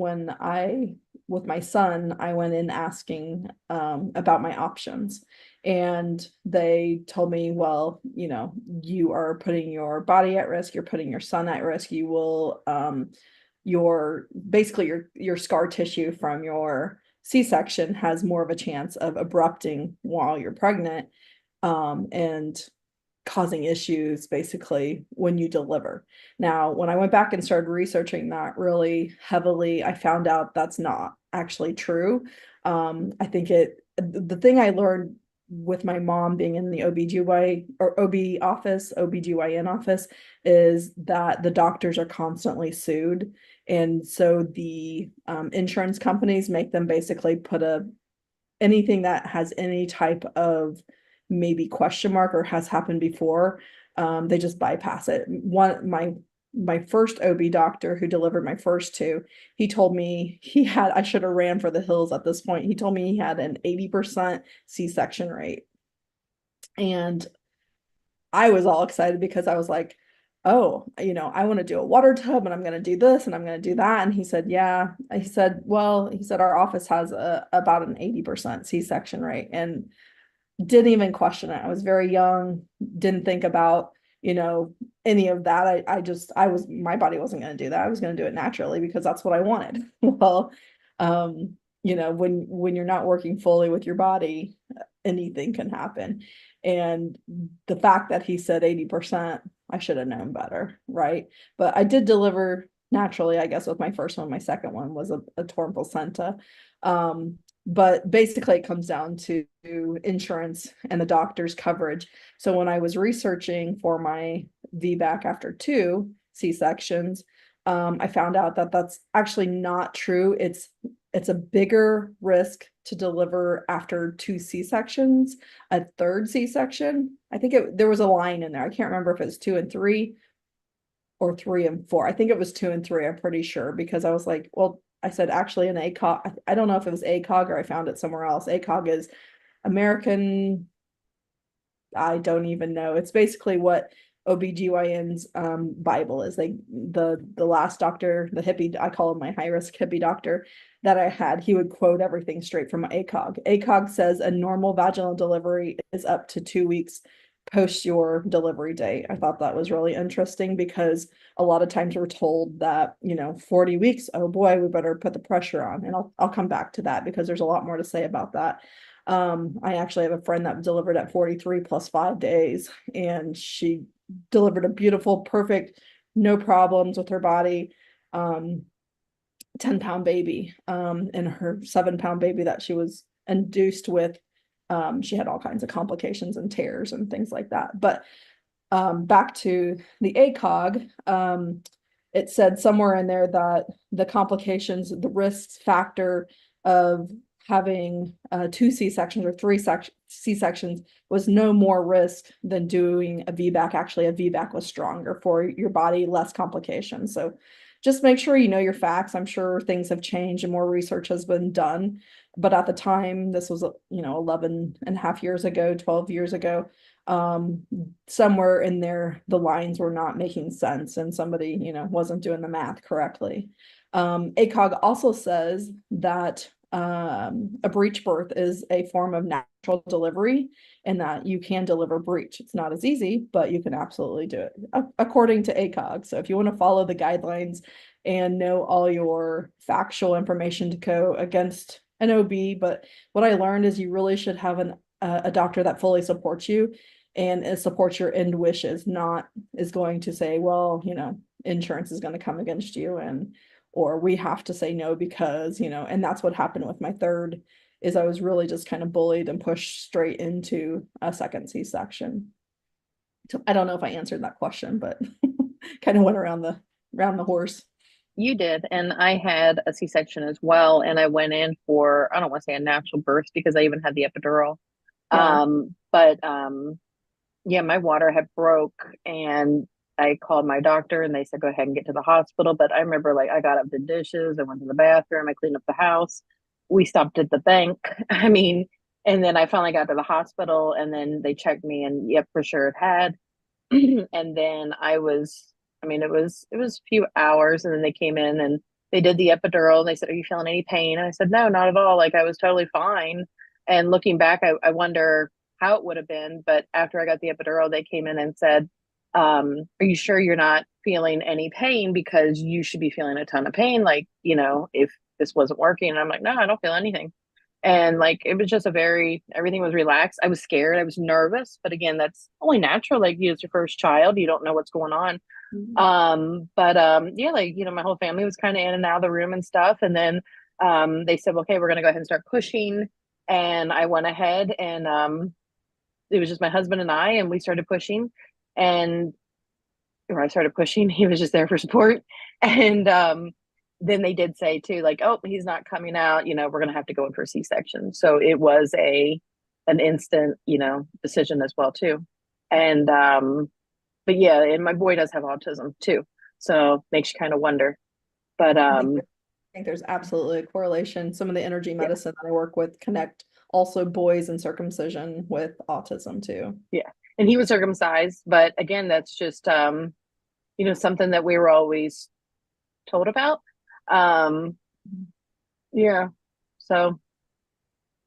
with my son, I went in asking about my options. And they told me, well, you are putting your body at risk, you're putting your son at risk, you will, your scar tissue from your C-section has more of a chance of abrupting while you're pregnant, and causing issues basically when you deliver. Now, when I went back and started researching that really heavily, I found out that's not actually true. I think the thing I learned with my mom being in the OBGY or OBGYN office is that the doctors are constantly sued. And so the insurance companies make them basically put anything that has any type of maybe question mark or has happened before, they just bypass it. My first OB doctor who delivered my first two, he told me I should have ran for the hills at this point. He told me he had an 80% C-section rate. And I was all excited because I was like, oh, I want to do a water tub and I'm going to do this and I'm going to do that. And he said, yeah. He said, our office has about an 80% C-section rate, and didn't even question it. I was very young, didn't think about, any of that. My body wasn't going to do that. I was going to do it naturally because that's what I wanted. Well, when you're not working fully with your body, anything can happen. And the fact that he said 80%, I should have known better, right? But I did deliver naturally, I guess, with my first one. My second one was a torn placenta. But basically it comes down to insurance and the doctor's coverage. So when I was researching for my VBAC after 2 C-sections, I found out that that's actually not true. It's a bigger risk to deliver after 2 C-sections. A third C-section, I think there was a line in there. I can't remember if it was 2 and 3 or 3 and 4. I think it was 2 and 3. I'm pretty sure, because I was like, well, I said actually an ACOG. I don't know if it was ACOG or I found it somewhere else. ACOG is American. I don't even know. It's basically what OBGYN's Bible is. The last doctor, the hippie, I call him my high risk hippie doctor that I had, he would quote everything straight from ACOG. ACOG says a normal vaginal delivery is up to 2 weeks post your delivery date. I thought that was really interesting because a lot of times we're told that, 40 weeks, oh boy, we better put the pressure on. And I'll come back to that because there's a lot more to say about that. I actually have a friend that delivered at 43 plus 5 days, and she delivered a beautiful, perfect, no problems with her body, 10-pound baby, and her 7-pound baby that she was induced with. She had all kinds of complications and tears and things like that. But back to the ACOG, it said somewhere in there that the complications, the risk factor of having 2 C-sections or 3 C-sections was no more risk than doing a VBAC. Actually, a VBAC was stronger for your body, less complications. So just make sure you know your facts. I'm sure things have changed and more research has been done. But at the time, this was, 11 and a half years ago, 12 years ago, somewhere in there, the lines were not making sense and somebody, wasn't doing the math correctly. ACOG also says that a breech birth is a form of natural delivery and that you can deliver breech. It's not as easy, but you can absolutely do it according to ACOG. So if you want to follow the guidelines and know all your factual information to go against an OB, but what I learned is you really should have a doctor that fully supports you and supports your end wishes, not is going to say, well, insurance is going to come against you or we have to say no because, and that's what happened with my third is I was really just kind of bullied and pushed straight into a second C-section. So I don't know if I answered that question, but kind of went around the horse.
You did. And I had a C-section as well. And I went in for, I don't want to say a natural birth because I even had the epidural.
Yeah.
Yeah, my water had broke and I called my doctor and they said, go ahead and get to the hospital. But I remember like I got up, did dishes, I went to the bathroom, I cleaned up the house. We stopped at the bank. I mean, and then I finally got to the hospital and then they checked me and yep, for sure it had. And then it was a few hours and then they came in and they did the epidural and they said, are you feeling any pain? And I said, no, not at all. Like I was totally fine. And looking back, I wonder how it would have been. But after I got the epidural, they came in and said, are you sure you're not feeling any pain? Because you should be feeling a ton of pain. Like, if this wasn't working. And I'm like, no, I don't feel anything. And like, it was just everything was relaxed. I was scared. I was nervous, but again, that's only natural. Like it's your first child. You don't know what's going on. Yeah, like, my whole family was kind of in and out of the room and stuff. And then, they said, okay, we're going to go ahead and start pushing. And I went ahead and, it was just my husband and I, and we started pushing or I started pushing. He was just there for support. And, then they did say too, like, oh, he's not coming out, we're going to have to go in for a C-section. So it was an instant, decision as well too. And, but yeah, and my boy does have autism too. So makes you kind of wonder, but,
I think there's absolutely a correlation. Some of the energy medicine that I work with connect also boys and circumcision with autism too.
Yeah. And he was circumcised, but again, that's just, something that we were always told about. Yeah. So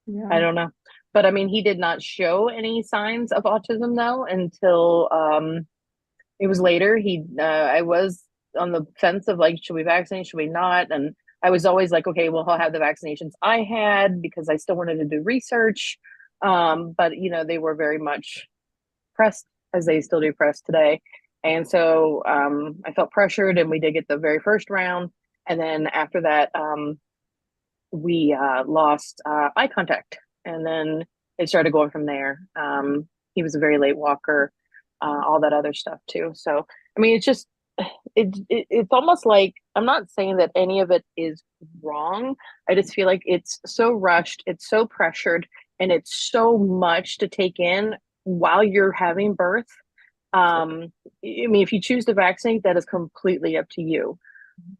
Yeah.
I don't know, but I mean, he did not show any signs of autism though, until, it was later. I was on the fence of like, should we vaccinate? Should we not? And I was always like, okay, well, he'll have the vaccinations I had because I still wanted to do research. But they were very much pressed as they still do press today. And so, I felt pressured and we did get the very first round. And then after that, we, lost, eye contact and then it started going from there. He was a very late walker, all that other stuff too. So, I mean, it's just, it's almost like, I'm not saying that any of it is wrong. I just feel like it's so rushed, it's so pressured, and it's so much to take in while you're having birth. I mean, if you choose to vaccinate, that is completely up to you.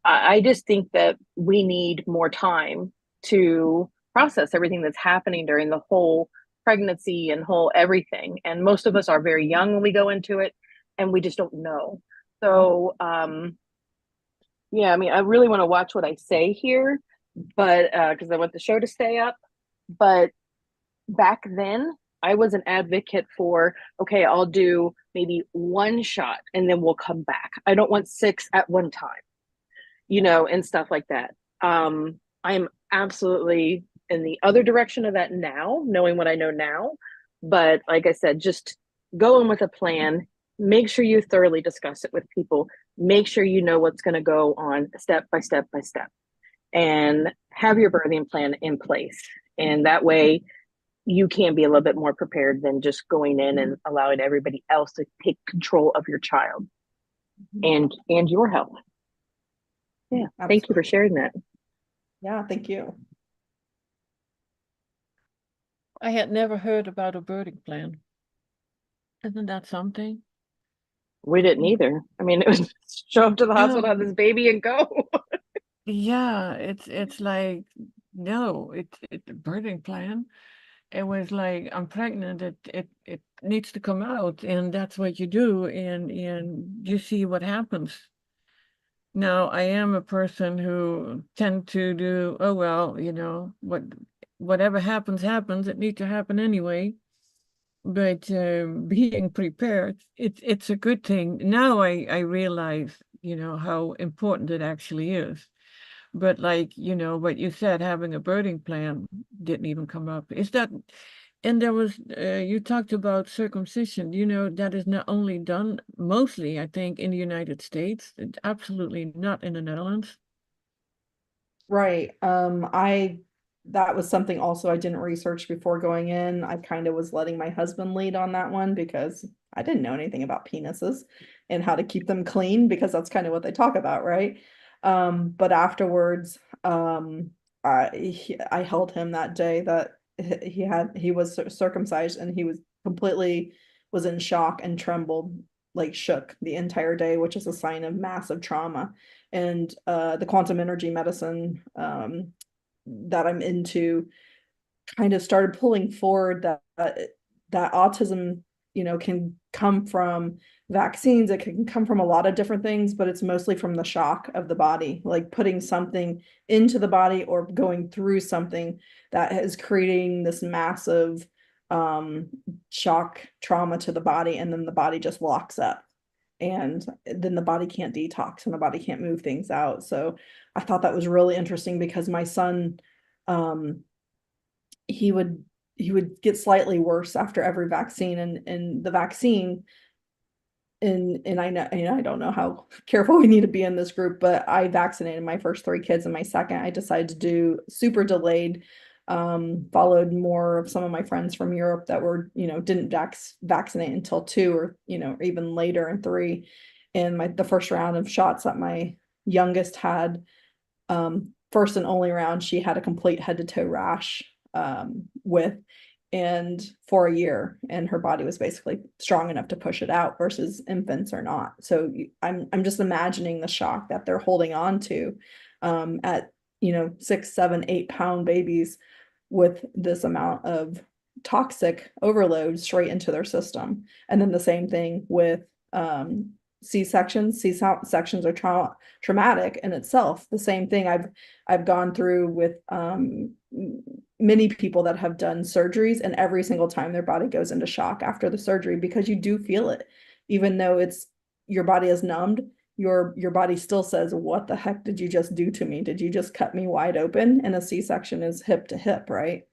I just think that we need more time to process everything that's happening during the whole pregnancy and whole everything. And most of us are very young when we go into it and we just don't know. So, yeah, I mean, I really want to watch what I say here, but because I want the show to stay up. But back then, I was an advocate for, okay, I'll do maybe one shot and then we'll come back. I don't want 6 at one time, and stuff like that. I'm absolutely in the other direction of that now, knowing what I know now. But like I said, just go in with a plan. Make sure you thoroughly discuss it with people. Make sure you know what's going to go on step by step by step, and have your birthing plan in place. And that way you can be a little bit more prepared than just going in and allowing everybody else to take control of your child and your health. Yeah. Absolutely. Thank you for sharing that.
Yeah, thank you.
I had never heard about a birthing plan. Isn't that something?
We didn't either. I mean, it was show up to the hospital, have this baby, and go.
Yeah, it's like, no, it's a birthing plan. It was like, I'm pregnant, it needs to come out, and that's what you do, and you see what happens. Now, I am a person who tend to do, oh well, whatever happens, it needs to happen anyway. But being prepared, it's a good thing. Now I realize, how important it actually is. But like, what you said, having a birthing plan didn't even come up. Is that, and there was, you talked about circumcision, that is not only done mostly, I think, in the United States, absolutely not in the Netherlands.
Right. I that was something also I didn't research before going in. I kind of was letting my husband lead on that one because I didn't know anything about penises and how to keep them clean, because that's kind of what they talk about, right? But afterwards, I held him that day that he was circumcised, and he was completely was in shock and trembled, like shook the entire day, which is a sign of massive trauma. And the quantum energy medicine that I'm into kind of started pulling forward that autism, can come from vaccines. It can come from a lot of different things, but it's mostly from the shock of the body, like putting something into the body or going through something that is creating this massive shock trauma to the body, and then the body just locks up, and then the body can't detox and the body can't move things out. So I thought that was really interesting, because my son, he would get slightly worse after every vaccine, and the vaccine, and I know, I don't know how careful we need to be in this group, but I vaccinated my first 3 kids, and my second I decided to do super delayed, followed more of some of my friends from Europe that were, didn't vaccinate until 2, or, or even later in 3. And the first round of shots that my youngest had, first and only round, she had a complete head to toe rash, with, and for a year, and her body was basically strong enough to push it out, versus infants are not. So I'm just imagining the shock that they're holding on to, at 6, 7, 8 pound babies, with this amount of toxic overload straight into their system. And then the same thing with C-sections. C-sections are traumatic in itself. The same thing I've gone through with many people that have done surgeries, and every single time their body goes into shock after the surgery, because you do feel it, even though your body is numbed. Your body still says, what the heck did you just do to me? Did you just cut me wide open? And a C-section is hip to hip, right?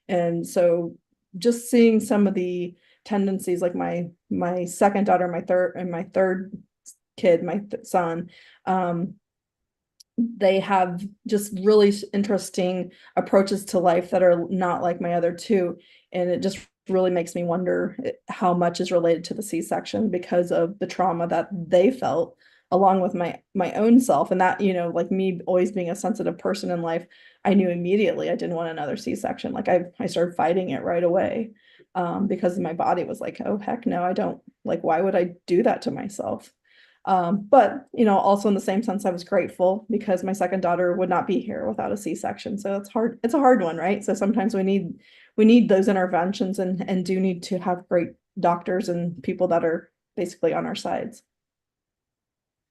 And so just seeing some of the tendencies, like my second daughter, my third kid, my son, they have just really interesting approaches to life that are not like my other 2. And it just really makes me wonder how much is related to the C-section, because of the trauma that they felt, along with my own self. And that, like me always being a sensitive person in life, I knew immediately I didn't want another C-section. Like I started fighting it right away, because my body was like, oh heck no, I don't, like, why would I do that to myself? But also in the same sense, I was grateful, because my second daughter would not be here without a C-section. So it's hard. It's a hard one, right? So sometimes we need those interventions, and do need to have great doctors and people that are basically on our sides.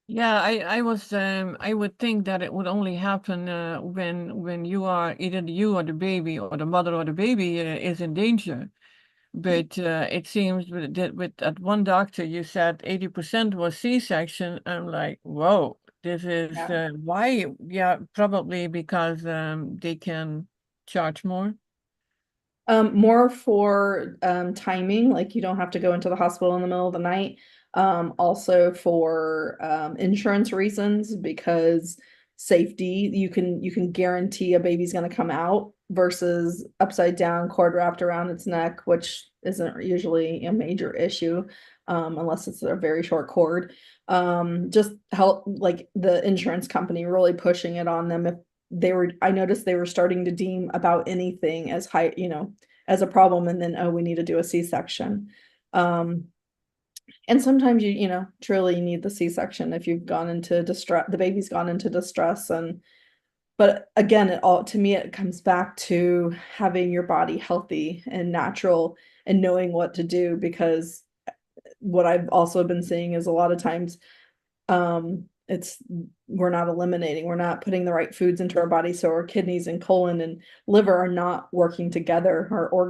Yeah, I would think that it would only happen when you are either you or the baby, or the mother or the baby is in danger. But it seems that with that one doctor, you said 80% was C-section. I'm like, whoa, this is
Yeah.
why? Yeah, probably because they can charge more.
More for timing, like you don't have to go into the hospital in the middle of the night. Also for insurance reasons, because safety, you can guarantee a baby's going to come out, versus upside down, cord wrapped around its neck, which isn't usually a major issue, unless it's a very short cord. Just help, like the insurance company really pushing it on them. If I noticed they were starting to deem about anything as high, as a problem, and then, oh, we need to do a C-section. And sometimes truly you need the C-section if you've gone into distress, the baby's gone into distress. But again, to me, it comes back to having your body healthy and natural, and knowing what to do, because what I've also been seeing is a lot of times, we're not putting the right foods into our body. So our kidneys and colon and liver are not working together. Our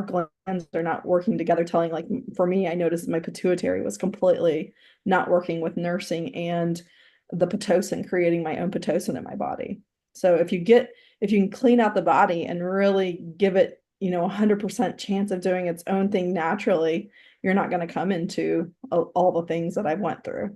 glands are not working together, like for me, I noticed my pituitary was completely not working with nursing, and the Pitocin, creating my own Pitocin in my body. So if you can clean out the body and really give it, 100% chance of doing its own thing naturally, you're not going to come into all the things that I went through.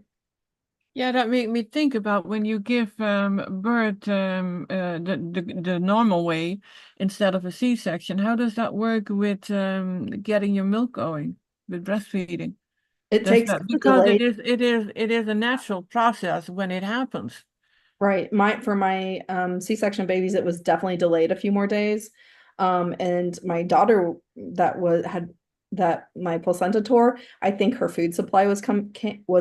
Yeah, that made me think about when you give birth the normal way instead of a C-section. How does that work with getting your milk going with breastfeeding?
It
Does
takes
that,
a
because
delay.
it is a natural process when it happens.
Right. For my C-section babies, it was definitely delayed a few more days. And my daughter that my placenta tore, I think her food supply was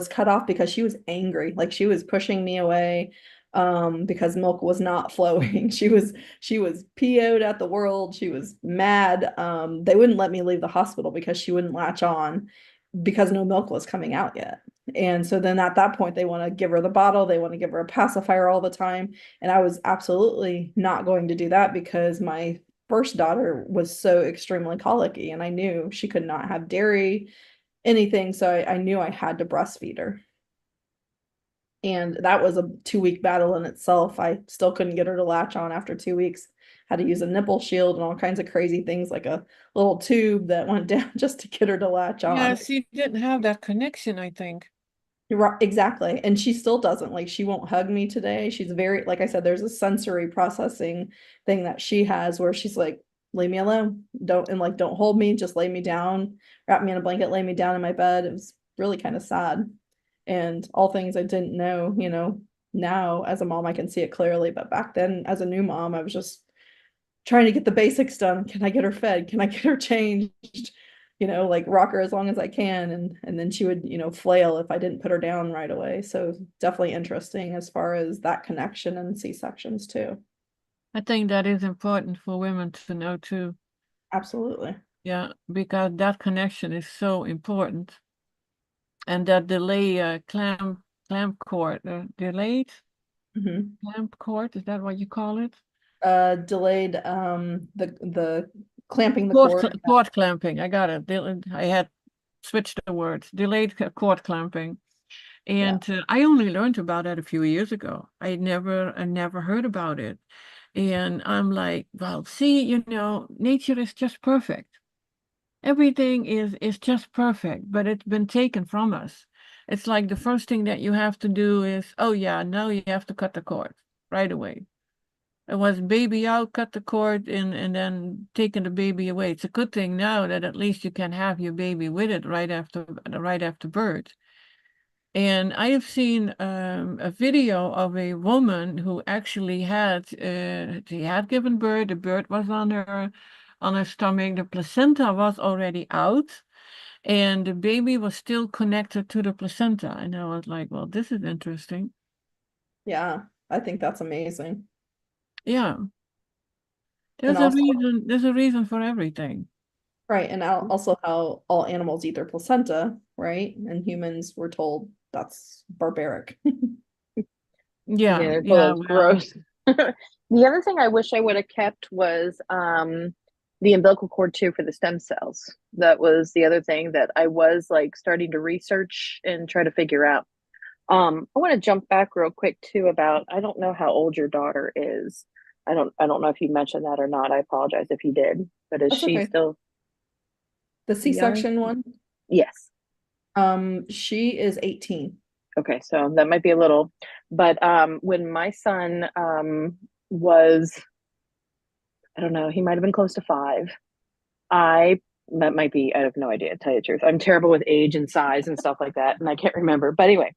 cut off because she was angry. Like she was pushing me away because milk was not flowing. She was PO'd at the world. She was mad. They wouldn't let me leave the hospital because she wouldn't latch on because no milk was coming out yet. And so then at that point, they want to give her the bottle, they want to give her a pacifier all the time. And I was absolutely not going to do that because my first daughter was so extremely colicky and I knew she could not have dairy, anything. So I knew I had to breastfeed her. And that was a 2 week battle in itself. I still couldn't get her to latch on after 2 weeks. Had to use a nipple shield and all kinds of crazy things like a little tube that went down just to get her to latch on.
Yeah, she didn't have that connection, I think.
Exactly. And she still doesn't. Like she won't hug me today. She's very, like I said, there's a sensory processing thing that she has where she's like, leave me alone. Don't hold me, just lay me down, wrap me in a blanket, lay me down in my bed. It was really kind of sad. And all things I didn't know, now as a mom, I can see it clearly. But back then, as a new mom, I was just trying to get the basics done. Can I get her fed? Can I get her changed? Like rock her as long as I can. And then she would, flail if I didn't put her down right away. So definitely interesting as far as that connection and C-sections too.
I think that is important for women to know too.
Absolutely.
Yeah, because that connection is so important. And that delay clamp cord, delayed
Mhm.
clamp cord, is that what you call it?
Delayed the clamping the cord.
Cord clamping. I got it. I had switched the words. Delayed cord clamping.
Yeah.
And I only learned about it a few years ago. I never heard about it. And I'm like, well, see, nature is just perfect. Everything is just perfect, but it's been taken from us. It's like the first thing that you have to do is, oh yeah, now you have to cut the cord right away. It was baby out, cut the cord, and then taking the baby away. It's a good thing now that at least you can have your baby with it right after birth. And I have seen a video of a woman who actually she had given birth. The bird was on her stomach. The placenta was already out, and the baby was still connected to the placenta. And I was like, well, this is interesting.
Yeah. I think that's amazing.
Yeah,
And also,
there's a reason for everything.
right. And also how all animals eat their placenta, right? And humans were told that's barbaric.
Yeah,
Yeah,
yeah,
well, it's
well,
gross. The other thing I wish I would have kept was the umbilical cord too for the stem cells. That was the other thing that I was like starting to research and try to figure out. I want to jump back real quick too about I don't know how old your daughter is. I don't know if you mentioned that or not. I apologize if you did, but is
That's
she
okay.
still
The
young?
C-section one,
Yes.
she is 18.
Okay, so that might be a little, but when my son was, I don't know, he might have been close to 5. I that might be, I have no idea, to tell you the truth. I'm terrible with age and size and stuff like that, and I can't remember. But anyway,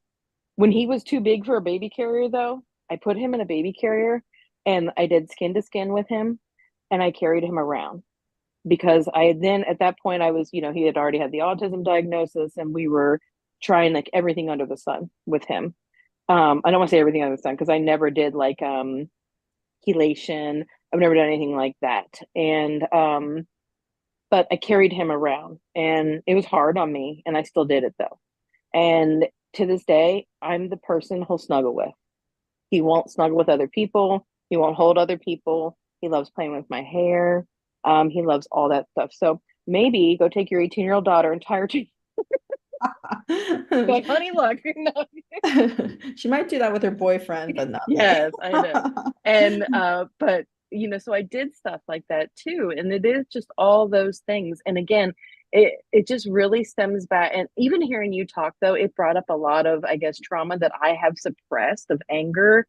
when he was too big for a baby carrier, though, I put him in a baby carrier and I did skin to skin with him and I carried him around because I had then at that point I was, he had already had the autism diagnosis and we were trying like everything under the sun with him. I don't want to say everything under the sun because I never did like chelation. I've never done anything like that. And but I carried him around and it was hard on me and I still did it though. And to this day, I'm the person he'll snuggle with. He won't snuggle with other people. He won't hold other people. He loves playing with my hair. He loves all that stuff. So maybe go take your 18-year-old daughter and tie her to like, honey, look. No.
She might do that with her boyfriend, but not me.
Yes, I know. And but so I did stuff like that too. And it is just all those things. And again, it just really stems back. And even hearing you talk, though, it brought up a lot of, I guess, trauma that I have suppressed, of anger,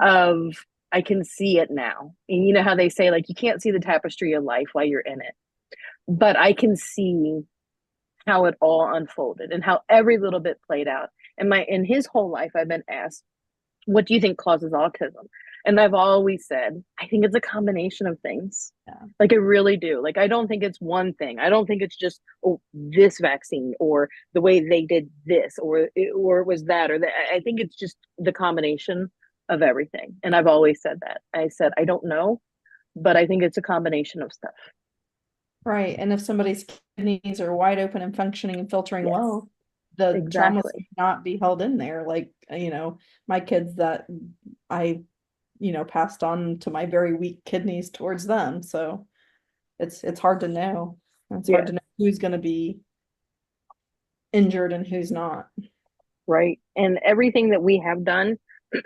of I can see it now. And you know how they say, like, you can't see the tapestry of life while you're in it, but I can see how it all unfolded and how every little bit played out. And in his whole life, I've been asked, what do you think causes autism? And I've always said, I think it's a combination of things.
Yeah.
Like, I really do. Like, I don't think it's one thing. I don't think it's just, oh, this vaccine or the way they did this or it was that or that. I think it's just the combination of everything. And I've always said that. I said, I don't know, but I think it's a combination of stuff.
Right. And if somebody's kidneys are wide open and functioning and filtering
Yes,
well, the
exactly.
traumas cannot be held in there. Like, my kids that I, passed on to my very weak kidneys towards them. So it's hard to know. It's hard to know who's going to be injured and who's not.
Right. And everything that we have done,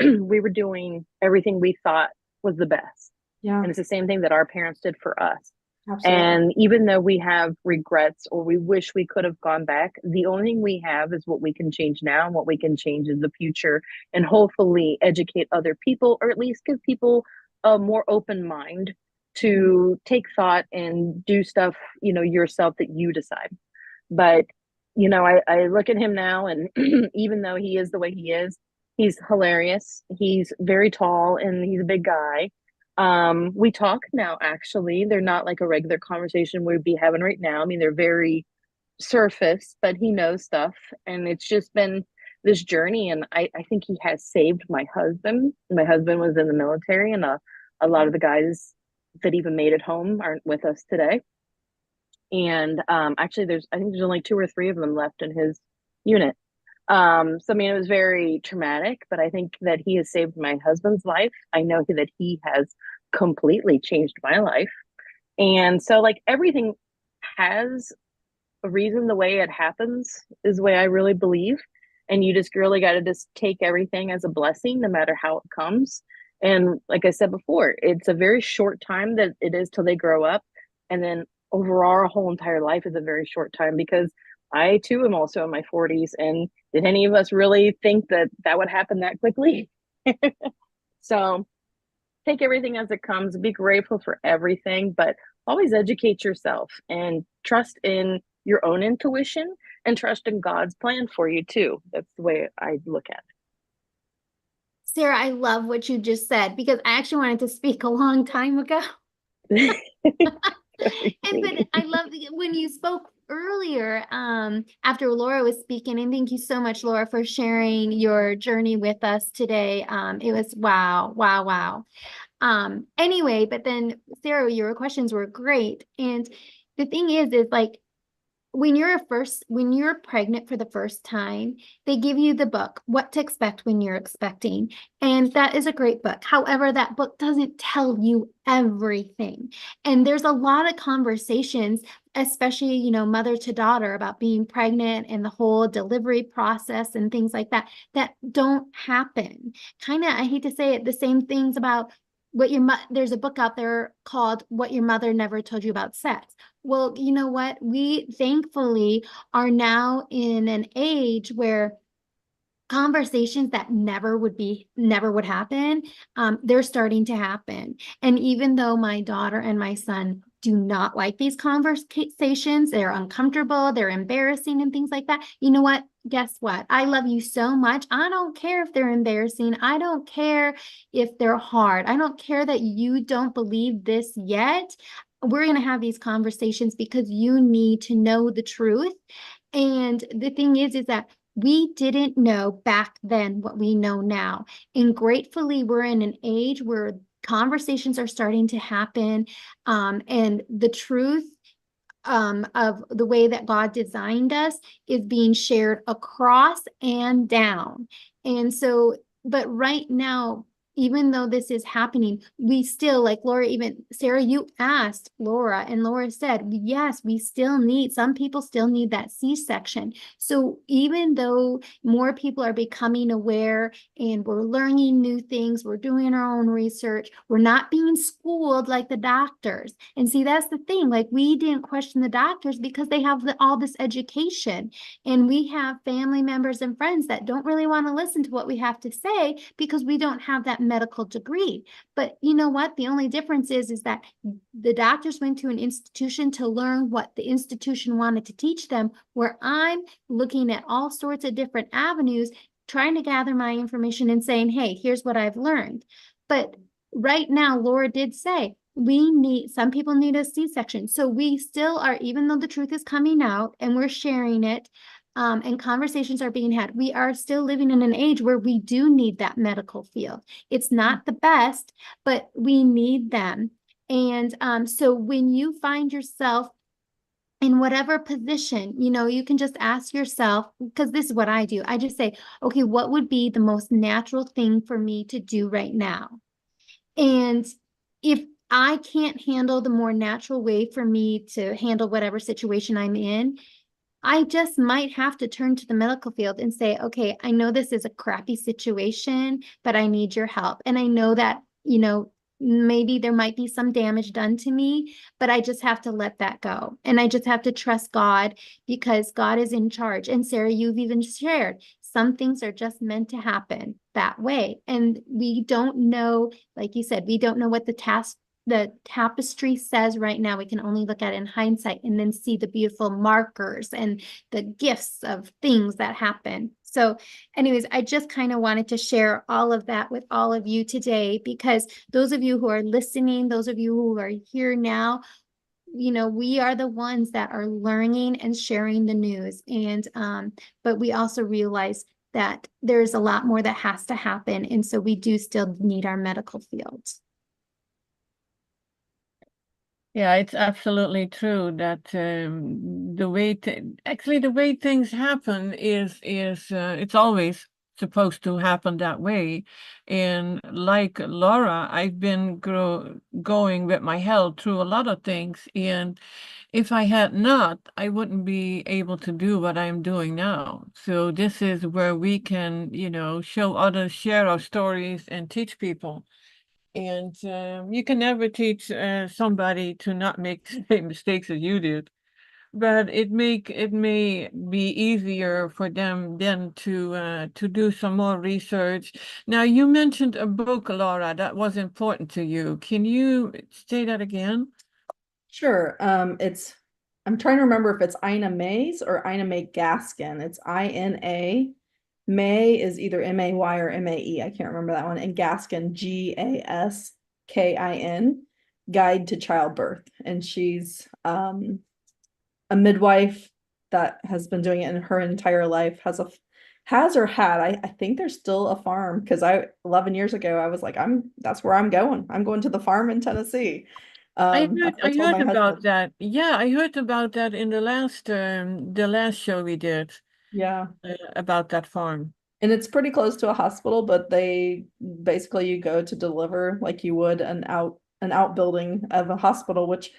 we were doing everything we thought was the best.
Yeah,
And it's the same thing that our parents did for us.
absolutely.
And even though we have regrets or we wish we could have gone back, the only thing we have is what we can change now, and what we can change in the future, and hopefully educate other people, or at least give people a more open mind to take thought and do stuff, yourself, that you decide. But, I look at him now, and even though he is the way he is, he's hilarious. He's very tall and he's a big guy. We talk now, actually. They're not like a regular conversation we'd be having right now. I mean, they're very surface, but he knows stuff. And it's just been this journey. And I think he has saved my husband. My husband was in the military, and a lot of the guys that even made it home aren't with us today. And actually, I think there's only 2 or 3 of them left in his unit. So I mean, it was very traumatic, but I think that he has saved my husband's life. I know that he has completely changed my life. And so, like, everything has a reason. The way it happens is the way I really believe. And you just really got to just take everything as a blessing, no matter how it comes. And like I said before, it's a very short time that it is till they grow up. And then overall, our whole entire life is a very short time, because I too am also in my 40s. And did any of us really think that would happen that quickly? So take everything as it comes, be grateful for everything, but always educate yourself and trust in your own intuition, and trust in God's plan for you too. That's the way I look at
Sara, I love what you just said, because I actually wanted to speak a long time ago. But I love when you spoke earlier, after Laura was speaking, and thank you so much, Laura, for sharing your journey with us today. It was wow, wow, wow. Anyway, but then Sara, your questions were great. And the thing is like, when you're pregnant for the first time, they give you the book, What to Expect When You're Expecting. And that is a great book. However, that book doesn't tell you everything. And there's a lot of conversations, especially, mother to daughter, about being pregnant and the whole delivery process and things like that, that don't happen. Kind of, I hate to say it, the same things about there's a book out there called What Your Mother Never Told You About Sex. Well, you know what? We thankfully are now in an age where conversations that never would happen, they're starting to happen. And even though my daughter and my son do not like these conversations, they're uncomfortable, they're embarrassing and things like that. You know what? Guess what? I love you so much. I don't care if they're embarrassing. I don't care if they're hard. I don't care that you don't believe this yet. We're going to have these conversations because you need to know the truth. And the thing is that we didn't know back then what we know now. And gratefully, we're in an age where conversations are starting to happen. And the truth of the way that God designed us is being shared across and down. And so, but right now, even though this is happening, we still, like Laura, even Sarah, you asked Laura, and Laura said, yes, we still need, some people still need that C-section. So even though more people are becoming aware and we're learning new things, we're doing our own research, we're not being schooled like the doctors. And see, that's the thing, like we didn't question the doctors because they have all this education. And we have family members and friends that don't really want to listen to what we have to say because we don't have that medical degree. But you know what? The only difference is that the doctors went to an institution to learn what the institution wanted to teach them, where I'm looking at all sorts of different avenues, trying to gather my information and saying, hey, here's what I've learned. But right now, Laura did say, some people need a C-section. So we still are, even though the truth is coming out and we're sharing it, and conversations are being had, we are still living in an age where we do need that medical field. It's not the best, but we need them. And so when you find yourself in whatever position, you can just ask yourself, because this is what I do. I just say, okay, what would be the most natural thing for me to do right now? And if I can't handle the more natural way for me to handle whatever situation I'm in, I just might have to turn to the medical field and say, okay, I know this is a crappy situation, but I need your help. And I know that, maybe there might be some damage done to me, but I just have to let that go. And I just have to trust God because God is in charge. And Sarah, you've even shared some things are just meant to happen that way. And we don't know, like you said, we don't know what the tapestry says right now. We can only look at it in hindsight and then see the beautiful markers and the gifts of things that happen. So anyways, I just kind of wanted to share all of that with all of you today, because those of you who are listening, those of you who are here now, we are the ones that are learning and sharing the news. And but we also realize that there's a lot more that has to happen. And so we do still need our medical fields.
Yeah, it's absolutely true that the way things happen is it's always supposed to happen that way. And like Laura, I've been going with my health through a lot of things, and if I had not, I wouldn't be able to do what I'm doing now. So this is where we can, show others, share our stories, and teach people. And you can never teach somebody to not make the same mistakes as you did, but it may be easier for them then to do some more research. Now, you mentioned a book, Laura, that was important to you. Can you say that again?
Sure. I'm trying to remember if it's Ina May's or Ina May Gaskin. It's INA. May is either MAY or MAE. I can't remember that one. And Gaskin, GASKIN, Guide to Childbirth. And she's a midwife that has been doing it in her entire life, has or had, I think there's still a farm, because 11 years ago I was like, that's where I'm going. I'm going to the farm in Tennessee.
I
That's what
I
I told
heard
my
about
husband.
that. Yeah, I heard about that in the last show we did
Yeah.
about that farm.
And it's pretty close to a hospital, but they basically, you go to deliver like you would an outbuilding of a hospital, which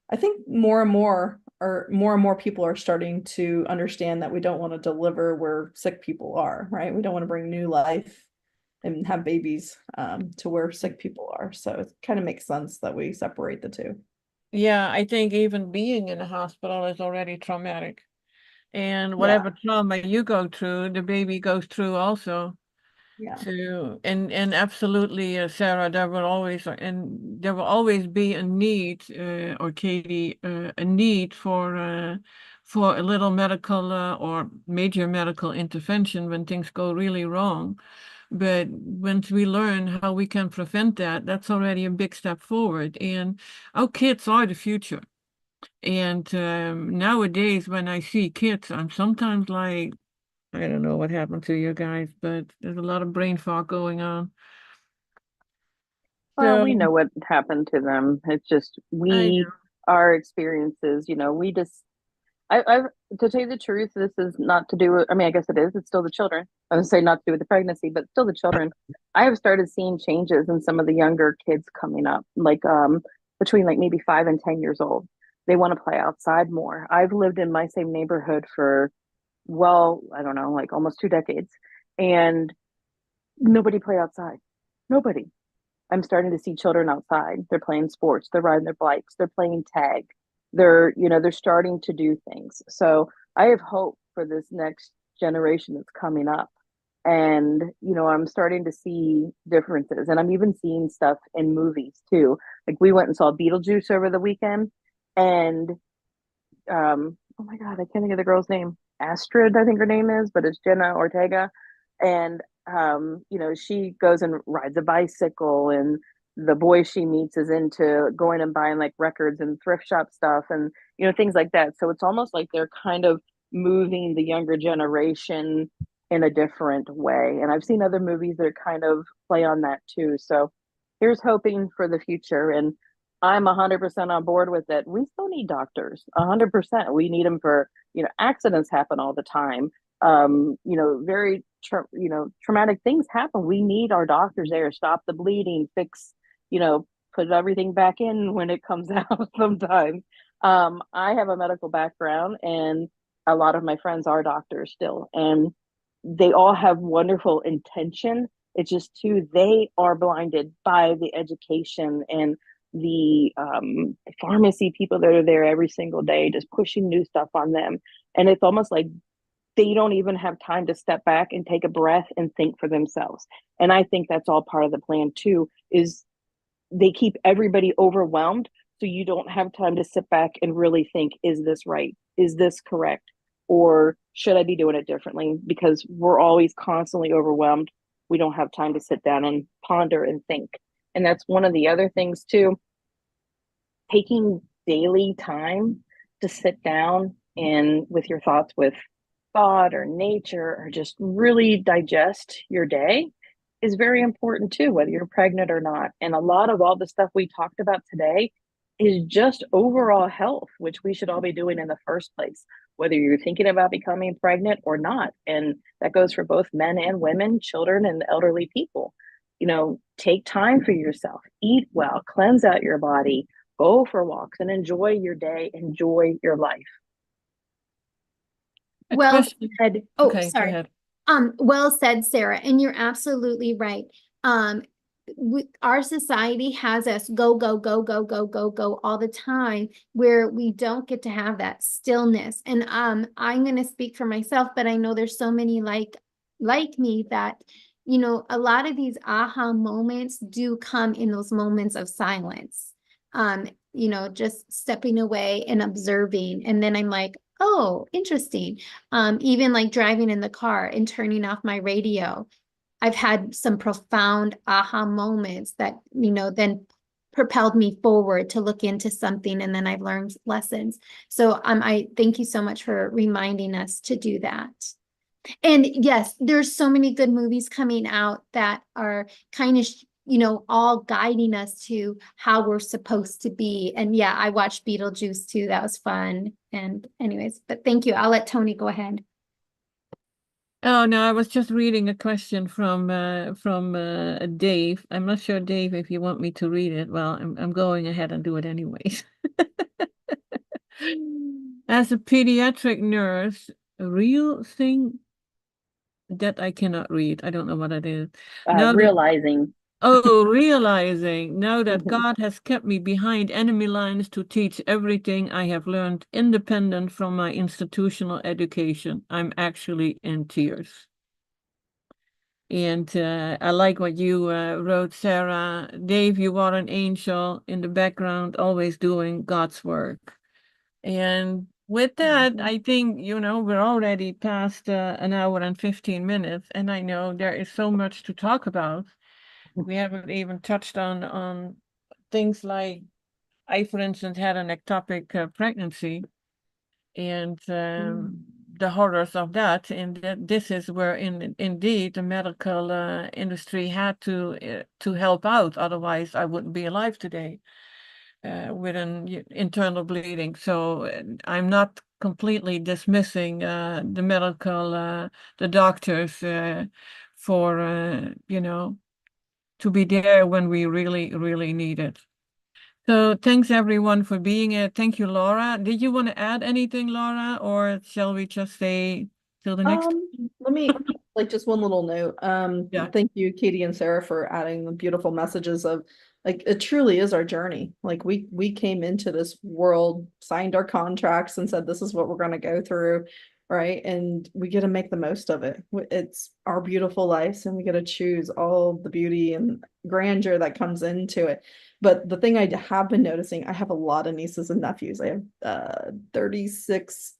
I think more and more people are starting to understand that we don't want to deliver where sick people are, right? We don't want to bring new life and have babies to where sick people are. So it kind of makes sense that we separate the two.
Yeah, I think even being in a hospital is already traumatic. And
Yeah,
whatever trauma you go through, the baby goes through also.
yeah.
So, and absolutely, Sarah, there will always be a need, or Katie, a need for a little medical or major medical intervention when things go really wrong. But once we learn how we can prevent that, that's already a big step forward. And our kids are the future. And nowadays, when I see kids, I'm sometimes like, I don't know what happened to you guys, but there's a lot of brain fog going on.
Well,
So
we know what happened to them. It's just
I know.
our experiences, we just I've to tell you the truth, this is not to do with, I mean, I guess it is, it's still the children. I would say not to do with the pregnancy, but still the children. I have started seeing changes in some of the younger kids coming up, like between like maybe 5 and 10 years old. They want to play outside more. I've lived in my same neighborhood for, well, I don't know, like almost 2 decades, and nobody play outside. Nobody. I'm starting to see children outside. They're playing sports, they're riding their bikes, they're playing tag. They're, they're starting to do things. So I have hope for this next generation that's coming up. And, I'm starting to see differences. And I'm even seeing stuff in movies too. Like we went and saw Beetlejuice over the weekend. And oh my God, I can't think of the girl's name. Astrid, I think her name is, but it's Jenna Ortega. And she goes and rides a bicycle, and the boy she meets is into going and buying like records and thrift shop stuff and things like that. So it's almost like they're kind of moving the younger generation in a different way. And I've seen other movies that kind of play on that too. So here's hoping for the future. And I'm 100% on board with it. We still need doctors, 100%. We need them for, accidents happen all the time. Very, traumatic things happen. We need our doctors there, stop the bleeding, fix, put everything back in when it comes out sometimes. I have a medical background, and a lot of my friends are doctors still, and they all have wonderful intention. It's just too, they are blinded by the education and the pharmacy people that are there every single day, just pushing new stuff on them. And it's almost like they don't even have time to step back and take a breath and think for themselves. And I think that's all part of the plan too, is they keep everybody overwhelmed. So you don't have time to sit back and really think, is this right? Is this correct? Or should I be doing it differently? Because we're always constantly overwhelmed. We don't have time to sit down and ponder and think. And that's one of the other things too, taking daily time to sit down and with your thoughts, with thought or nature, or just really digest your day is very important too, whether you're pregnant or not. And a lot of all the stuff we talked about today is just overall health, which we should all be doing in the first place, whether you're thinking about becoming pregnant or not. And that goes for both men and women, children and elderly people. Take time for yourself, eat well, cleanse out your body, go for walks, and enjoy your day, enjoy your life.
Well said. Oh,
Okay,
sorry.
go ahead.
Well said, Sarah, and you're absolutely right. Our society has us go, go, go, go, go, go, go all the time, where we don't get to have that stillness. And I'm going to speak for myself, but I know there's so many like me that, a lot of these aha moments do come in those moments of silence. Just stepping away and observing. And then I'm like, oh, interesting. Even like driving in the car and turning off my radio. I've had some profound aha moments that, then propelled me forward to look into something, and then I've learned lessons. So I thank you so much for reminding us to do that. And yes, there's so many good movies coming out that are kind of, all guiding us to how we're supposed to be. And yeah, I watched Beetlejuice too. That was fun. And anyways, but thank you. I'll let Toni go ahead.
Oh no, I was just reading a question from Dave. I'm not sure, Dave, if you want me to read it. Well, I'm going ahead and do it anyways. As a pediatric nurse, a real thing that I cannot read. I don't know what it is.
Realizing.
Realizing now that God has kept me behind enemy lines to teach everything I have learned independent from my institutional education. I'm actually in tears. And I like what you wrote, Sarah. Dave, you are an angel in the background, always doing God's work. And with that, I think, we're already past an hour and 15 minutes. And I know there is so much to talk about. We haven't even touched on things like, I, for instance, had an ectopic pregnancy, and the horrors of that. And this is where, indeed, the medical industry had to help out. Otherwise, I wouldn't be alive today. with an internal bleeding. So I'm not completely dismissing the medical, the doctors for, to be there when we really, really need it. So thanks everyone for being here. Thank you, Laura. Did you want to add anything, Laura, or shall we just say till the next?
Let me like just one little note.
Yeah.
Thank you, Katie and Sarah, for adding the beautiful messages of like it truly is our journey. Like we came into this world, signed our contracts, and said this is what we're going to go through, right? And we get to make the most of it. It's our beautiful lives, and we get to choose all the beauty and grandeur that comes into it. But the thing I have been noticing, I have a lot of nieces and nephews. I have 36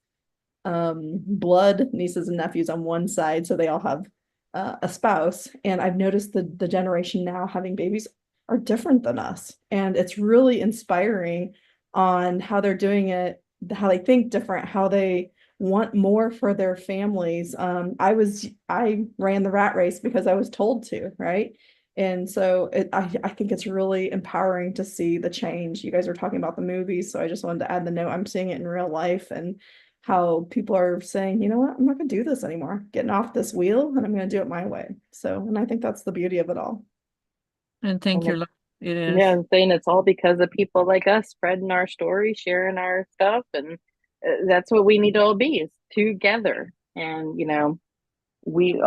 blood nieces and nephews on one side, so they all have a spouse. And I've noticed the generation now having babies are different than us, and it's really inspiring on how they're doing it, how they think different, how they want more for their families. I ran the rat race because I was told to, right? And so I think it's really empowering to see the change. You guys are talking about the movies, so I just wanted to add the note. I'm seeing it in real life, and how people are saying, you know what, I'm not going to do this anymore, getting off this wheel, and I'm going to do it my way. So, and I think that's the beauty of it all.
And thank
And
you, Laura. It is.
yeah, I'm saying it's all because of people like us spreading our story, sharing our stuff, and that's what we need to all be is together. And we,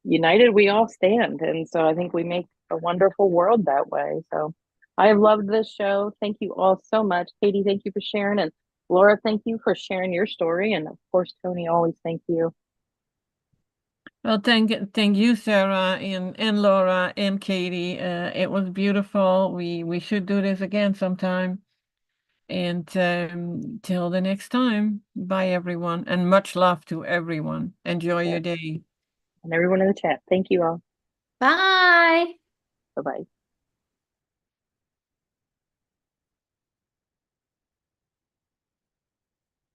united, we all stand. And so I think we make a wonderful world that way. So I have loved this show. Thank you all so much. Katie, thank you for sharing. And Laura, thank you for sharing your story. And of course, Toni, always thank you.
Well, thank you, Sarah and Laura and Katie. It was beautiful. We should do this again sometime. And till the next time, bye everyone, and much love to everyone. Enjoy your day.
And everyone in the chat, thank you all.
Bye.
Bye-bye.